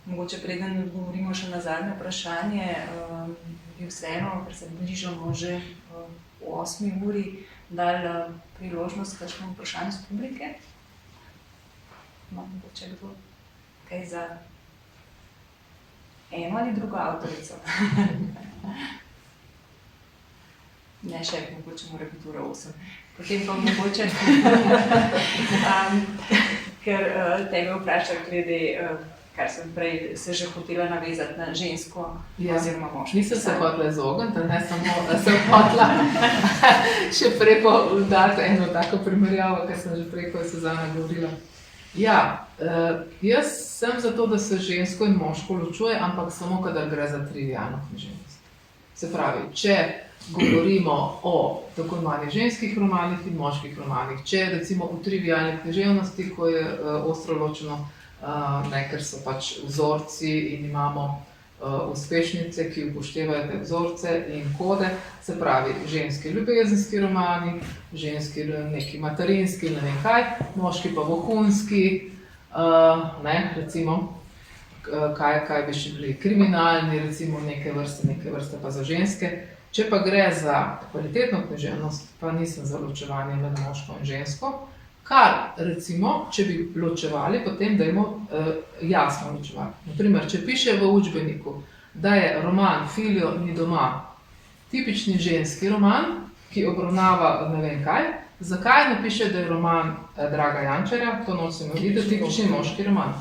Mogoče preden odgovorimo še na zadnje vprašanje, bi vseeno, ker se bližamo že v 8. uri, dali priložnost kakšnemu vprašanju z publike. Ima mogoče kdo kaj za eno ali drugo avtorico? Ne, še mogoče mora biti ura 8. Potem pa mogoče, ker tebe vprašam glede, kar sem prej se že hotela navezati na žensko oziroma moško. Nisem se hotela izogniti, ne samo, da sem hotela še prej dati eno tako primerjavo, kar sem že prej, ko je Suzana govorila. Ja, jaz sem za to, da se žensko in moško ločuje, ampak samo, kadar gre za trivialno književnost. Se pravi, če govorimo o tako imenovanih ženskih romanih in moških romanih, če recimo v trivialni književnosti, ko je ostro ločeno, ker so pač vzorci in imamo uspešnice, ki upoštevajo te vzorce in kode, se pravi ženski ljubezenski romani, ženski neki materinski, ne vem kaj, moški pa vohunski, recimo, kaj bi še bili kriminalni, recimo neke vrste pa za ženske. Če pa gre za kvalitetno književnost, pa nisem za ločevanje med moško in žensko, kar recimo, če bi ločevali, potem dajmo jasno ločevati. Naprimer, če piše v učbeniku, da je roman Filio ni doma tipični ženski roman, ki obravnava ne vem kaj, Zakaj ne piše, da je roman Draga Jančarja, to nosimo videti, tipični moški roman?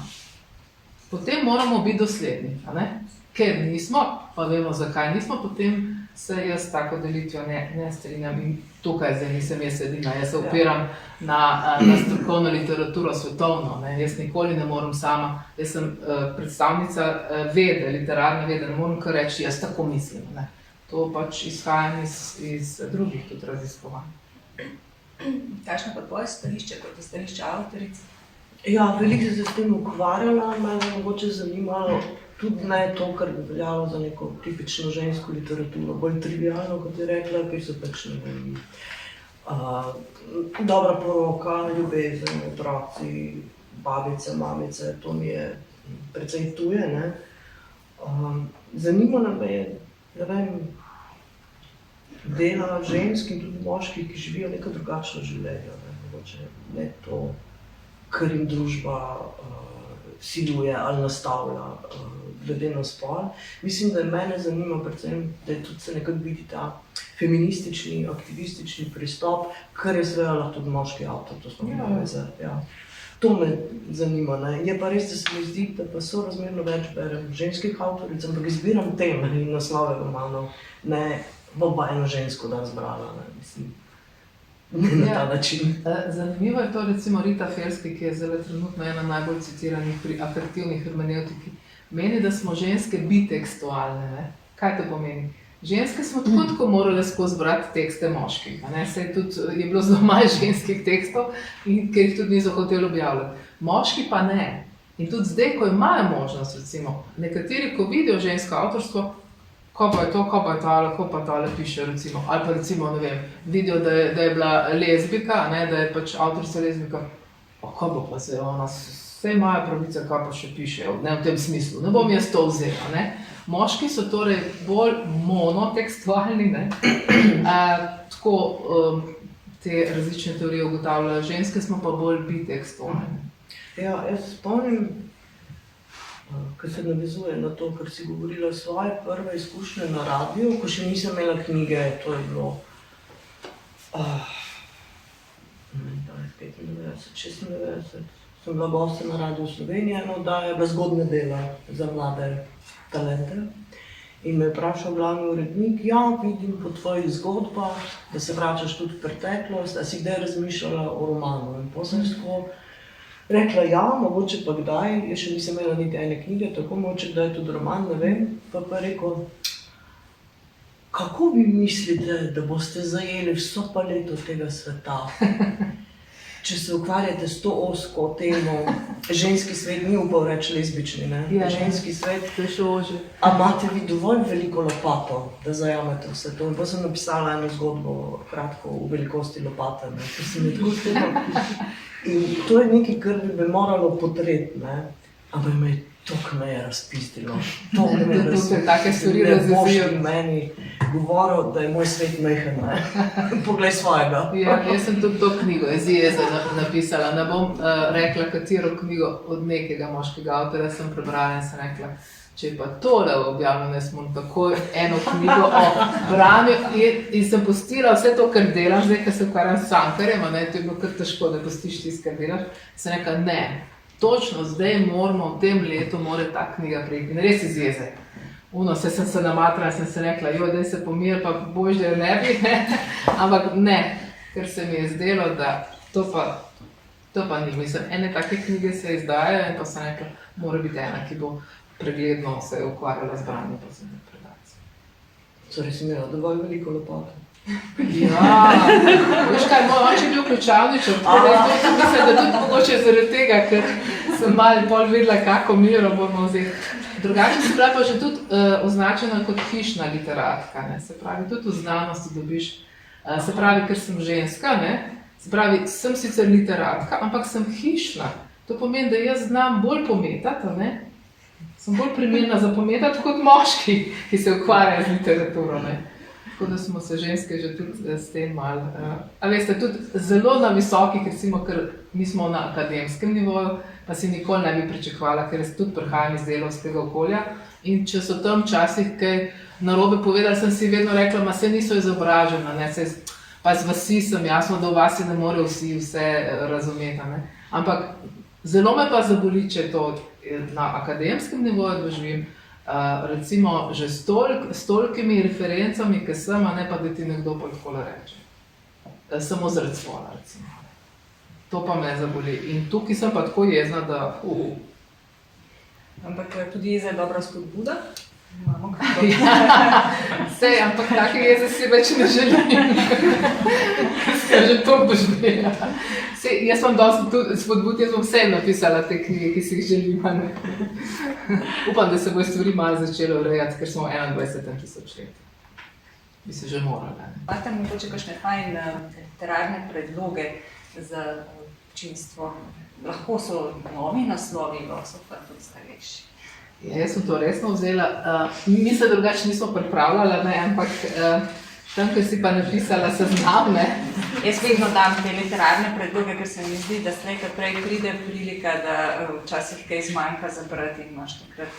Potem moramo biti dosledni, a ne? Ker nismo, pa vemo, zakaj nismo, potem se jaz tako delitvijo ne strinjam in tukaj zdaj nisem jaz edina. Jaz se opiram na strokovno literaturo svetovno, ne? Jaz nikoli ne morem sama, jaz sem predstavnica vede, literarne vede, ne morem kar reči, jaz tako mislim, ne? To pač izhajam iz drugih tudi raziskovanj. Kakšno pa tvoje stališče, kot je stališče avtorice? Ja, veliko se s tem ukvarjala, me je mogoče zanimalo tudi ne to, kar bi veljalo za neko tipično žensko literaturo, bolj trivialno, kot je rekla, ker so pač ne vem, dobra poroka, ljubezen, otroci, babice, mamice, to mi je precej tuje, ne. Zanimalo me je, ne vem, dela žensk in tudi moških, ki živijo neko drugačno življenje, ne, mogoče ne to, kar jim družba siluje ali nastavlja glede na spol. Mislim, da mene zanima predvsem, da je tudi se nekako vidi ta feministični, aktivistični pristop, kar je seveda lahko tudi moški avtor, to smo veze. Ja. To me zanima, ne. Je pa res, da se mi zdi, da pa sorazmerno več berem ženskih avtoric, ampak izbiram teme in naslove romanov, ne bom pa eno žensko dan zbrala, ne, mislim. Na ta način. Zanimivo je to recimo Rita Felski, ki je zelo trenutno ena najbolj citiranih pri afektivni hermeneutiki. Meni, da smo ženske bitekstualne, ne? Kaj to pomeni? Ženske smo tako morale skozi brati tekste moških, a ne? Saj tudi je bilo zelo malo ženskih tekstov, ker jih tudi niso hoteli objavljati. Moški pa ne. In tudi zdaj, ko imajo možnost, recimo, nekateri, ko vidijo žensko avtorstvo, ko pa tale piše, recimo, ali pa recimo, ne vem, vidijo, da je bila lezbika, ne, da je pač avtorica lezbika, ko bo pa se ona, vse imajo pravice, kaj pa še pišejo, ne v tem smislu, ne bom jaz to vzela, ne. Moški so torej bolj monotekstualni, ne, tako te različne teorije ugotavljajo, ženske smo pa bolj bitekstualne. Ja, jaz spomnim, ker se navezuje na to, kar si govorila, svoje prve izkušnje na radiju, ko še nisem imela knjige, to je bilo 95, 96, sem bila gostja na Radiu Slovenije, ena oddaja je bila Zgodne dela za mlade talente. In me je vprašal glavni urednik, ja, vidim po tvojih zgodbah, da se vračaš tudi v preteklost, a si kdaj razmišljala o romanu? In potem sem tako rekla, ja, mogoče pa kdaj, jaz še nisem imela niti ene knjige, tako mogoče kdaj tudi roman, ne vem, pa je rekel, kako vi mislite, da boste zajeli vso paleto tega sveta, če se ukvarjate s to ozko temo, ženski svet ni upal reči lezbični, ne, ženski svet, a imate vi dovolj veliko lopato, da zajamete vse to, in pa sem napisala eno zgodbo, kratko, v velikosti lopate, ne, ker sem je tako tema. In to je nekaj, kar bi me moralo potreti, ne, ampak me je toliko me je razpistilo, toliko me je razpistilo, ne boš ti meni govoril, da je moj svet mehen, ne, poglej svojega. Ja, jaz sem tudi to knjigo iz jeze napisala, ne bom rekla, katero knjigo od nekega moškega avtorja sem prebrala in sem rekla, če je pa tole objavljeno, jaz moram takoj eno knjigo o branju in sem pustila vse to, kar delam, zdaj, ker se ukvarjam s Cankarjem, ne, to je bilo kar težko, da pustiš tisto, kar delaš, sem rekla, ne, točno zdaj moramo, v tem letu mora ta knjiga priti, in res iz jeze. Sem se namatrala, sem se rekla, daj se pomir, pa bož, da jo ne bi, ne, ampak ne, ker se mi je zdelo, da to pa ni, mislim, ene take knjige se izdajajo in pa sem rekla, mora biti ena, ki bo pregledno se je ukvarjala z branjem pa se ne predavci. Torej si imela dovolj veliko lopato. Ja, veš kaj, moj oče je bil ključavničar, mislim, da tudi mogoče zaradi tega, ker sem malo pol videla, kako miro bomo vzeti. Drugače se pravi pa že tudi označena kot hišna literatka, ne, se pravi, tudi v znanosti dobiš, se pravi, ker sem ženska, ne, se pravi, sem sicer literatka, ampak sem hišna. To pomeni, da jaz znam bolj pometati, ne, sem bolj primerna za pometati kot moški, ki se ukvarjajo z literaturo, ne. Tako da smo se ženske že tudi s tem malo, a veste, tudi zelo na visoki, ker mi smo na akademskem nivoju, pa si nikoli ne bi pričakovala, ker jaz tudi prihajam iz delavskega okolja in če so tam včasih kaj narobe povedali, sem si vedno rekla, ma saj niso izobražena, ne, saj pa z vasi sem, jasno, da v vasi ne morejo vsi vse razumeti. Ne? Ampak zelo me pa zaboli, če to na akademskem nivoju doživim, recimo že s tolikimi referencami, ki sem, a ne pa, da ti nekdo pa takole reče. Samo zaradi spola, recimo. To pa me zaboli. In tukaj sem pa tako jezna, da... Ampak tudi jeza je dobra spodbuda. Imamo Sej, ampak take jeze si več ne želim. Ker že to doživela. Sej, jaz vam dosti spodbud, jaz bom vsem napisala te knjige, ki si jih želim. Upam, da se bo stvari malo začelo urejati, ker smo v 21. tisočletju. Bi se že morali. Imate mogoče kakšne fajn literarne predloge za občinstvo? Lahko so novi naslovi, lahko so pa tudi starejši. Jaz sem to resno vzela. Mi se drugače nismo pripravljala, ne, ampak tam, ko si pa napisala seznam, ne. Jaz vedno dam te literarne predloge, ker se mi zdi, da slej kot prej pride prilika, da včasih kaj zmanjka za brati in imaš takrat...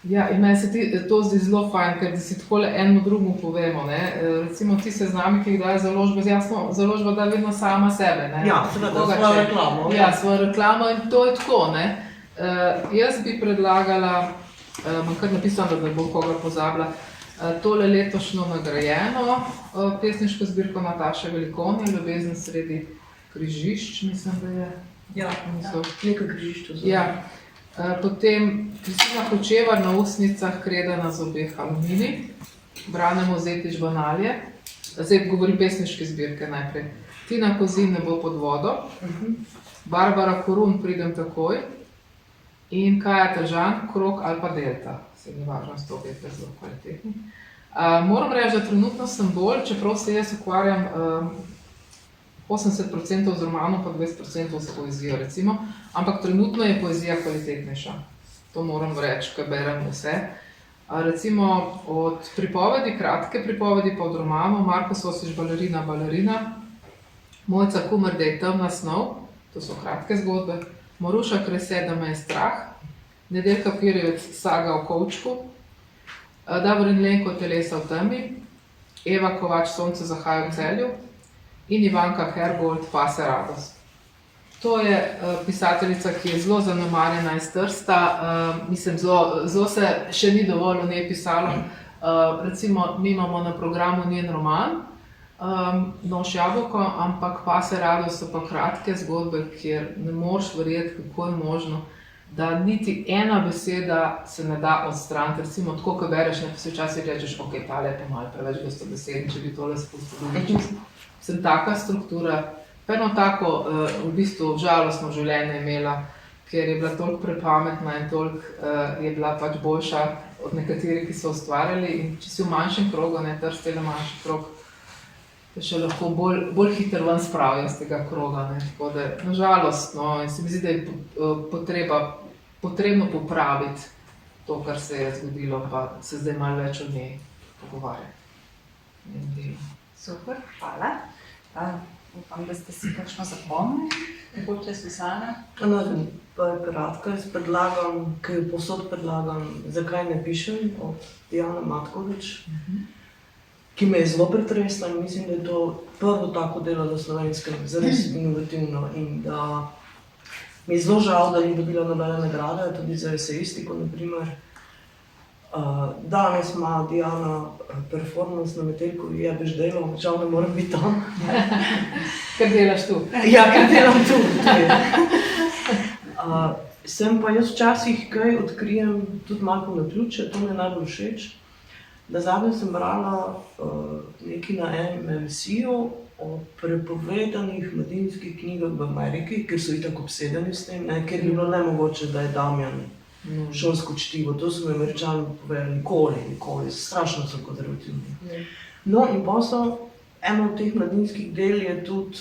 Ja, in meni se to zdi zelo fajn, ker da si takole eno drugemu povemo, ne. Recimo ti seznami, ki jih daje založba, jasno, založba da vedno sama sebe, ne. Ja, seveda, svojo reklamo. Ja, svojo reklamo in to je tako, ne. Jaz bi predlagala, imam kar napisano, da ne bom koga pozabila, tole letošnjo nagrajeno pesniško zbirko Nataše Velikonje, Ljubezen sredi križišč, mislim, da je. Ja, nekaj križišča. Ja. Potem Kristina Hočevar Na usnicah, kreda na zobeh Alumini, Brane Mozetič Banalje, zdaj govorim pesniške zbirke najprej. Tina Kozin, Ne bo pod vodo, Barbara Korun, Pridem takoj, in Kaja Tržan, Krog ali pa Delta, se ni važno, s to je zelo kvalitetni. Moram reči, da trenutno sem bolj, čeprav se jaz ukvarjam 80% z romanom, pa 20% s poezijo, recimo, ampak trenutno je poezija kvalitetnejša. To moram reči, ker berem vse. Recimo od pripovedi, kratke pripovedi, pa od romanov, Marko Sosič Balerina, Mojca Kumrdej Temna snov, to so kratke zgodbe, Maruša Krese, Da me je strah, Nedeljka Pirjevec, Saga o kovčku, Davorin Lenko, Telesa v temi, Eva Kovač, Sonce zahaja v Celju in Ivanka Hergold, Pase radost. To je pisateljica, ki je zelo zanemarjena iz Trsta, mislim, zelo se še ni dovolj o njej pisalo. Recimo, mi imamo na programu njen roman, Nož jabolko, ampak Pase radost so pa kratke zgodbe, kjer ne moreš verjeti, kako je možno, da niti ena beseda se ne da odstraniti. Recimo, tako, ko bereš, ne, pa si včasih rečeš, ok, tale je pa malo preveč gostobeseden, če bi tole spustil. Sem taka struktura, pa eno tako v bistvu žalostno življenje imela, ker je bila toliko prepametna in toliko je bila pač boljša od nekaterih, ki so ustvarjali. In če si v manjšem krogu, ne, Trst je manjši krog, te še lahko bolj hitro ven spravijo z tega kroga. Ne. Tako da, nažalost, no, in se mi zdi, da je potrebno popraviti to, kar se je zgodilo, pa se zdaj malo več o njej pogovarjati. Super, hvala. Upam, da ste si kakšno zapomnili, mogoče Susana. Pa je kratka, jaz predlagam, ker posod predlagam, Zakaj ne pišem, od Dijane Matkovič, ki me je zelo pretresla in mislim, da je to prvo tako delo na Slovenskem, zares inovativno in da mi je zelo žal, da ni dobila nobene nagrade, tudi za esejistiko, na primer. Danes ima Dijana performance na Metelkovi Jebeš delo, žal ne morem biti tam. Ker delaš tu. Ja, ker delam tu. Sem pa jaz včasih kaj odkrijem, tudi malo po naključju, to mi je najbolj všeč. Da zadnje sem brala nekaj na MMC-ju o prepovedanih mladinskih knjigah v Ameriki, ker so itak obsedeni s tem, ne, ker je bilo nemogoče, da je Damjan šolsko čtivo. To so mi Američani povedali, nikoli, strašno so konzervativni. No in pa so, eno od teh mladinskih del je tudi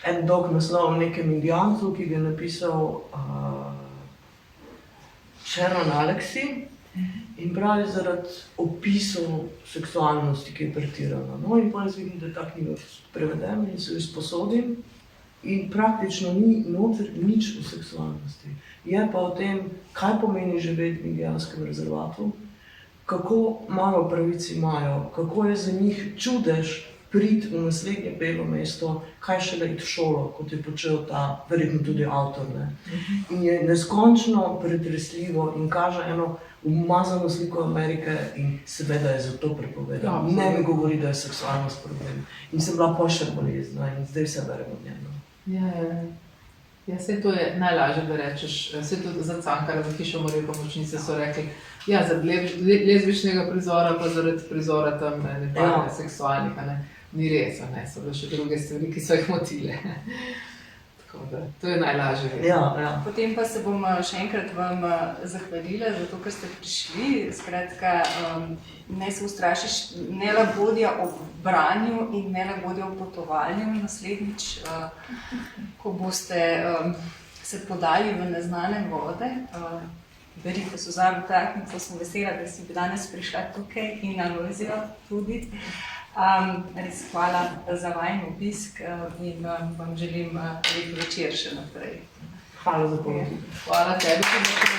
en dolg naslov o nekem Indijancu, ki ga je napisal Sharon Alexie. In pravi zaradi opisov seksualnosti, ki je pretirana. No in pa jaz vidim, da je ta knjiga prevedena in se jo sposodim in praktično ni noter nič o seksualnosti. Je pa o tem, kaj pomeni živeti v indijanskem rezervatu, kako malo pravic imajo, kako je za njih čudež priti v naslednje belo mesto, kaj šele iti v šolo, kot je počel ta, verjetno tudi avtor. Ne. In je neskončno pretresljivo in kaže eno umazano sliko Amerike in seveda je zato prepovedal. Ne mi govori, da je seksualnost problem. In sem bila pa še bolezna in zdaj vse berem od njega. Ja, saj to je najlažje, da rečeš. Saj tudi za Cankarja, za Hišo Marije Pomočnice so rekli, ja, zaradi lezbičnega prizora, pa zaradi prizora tam seksualnih, ni res, so bile še druge stvari, ki so jih motile. Tako da, to je najlažje. Ja. Potem pa se bom še enkrat vam zahvalila za to, ker ste prišli. Skratka, ne se ustrašiš nelagodja ob branju in nelagodja ob potovanju naslednjič, ko boste se podali v neznane vode. Berite Suzano Tratnik, sem vesela, da si danes prišla tukaj in Alojzija tudi. Res hvala za vajen obisk in vam želim lep večer še naprej. Hvala za povabilo. Hvala tebi.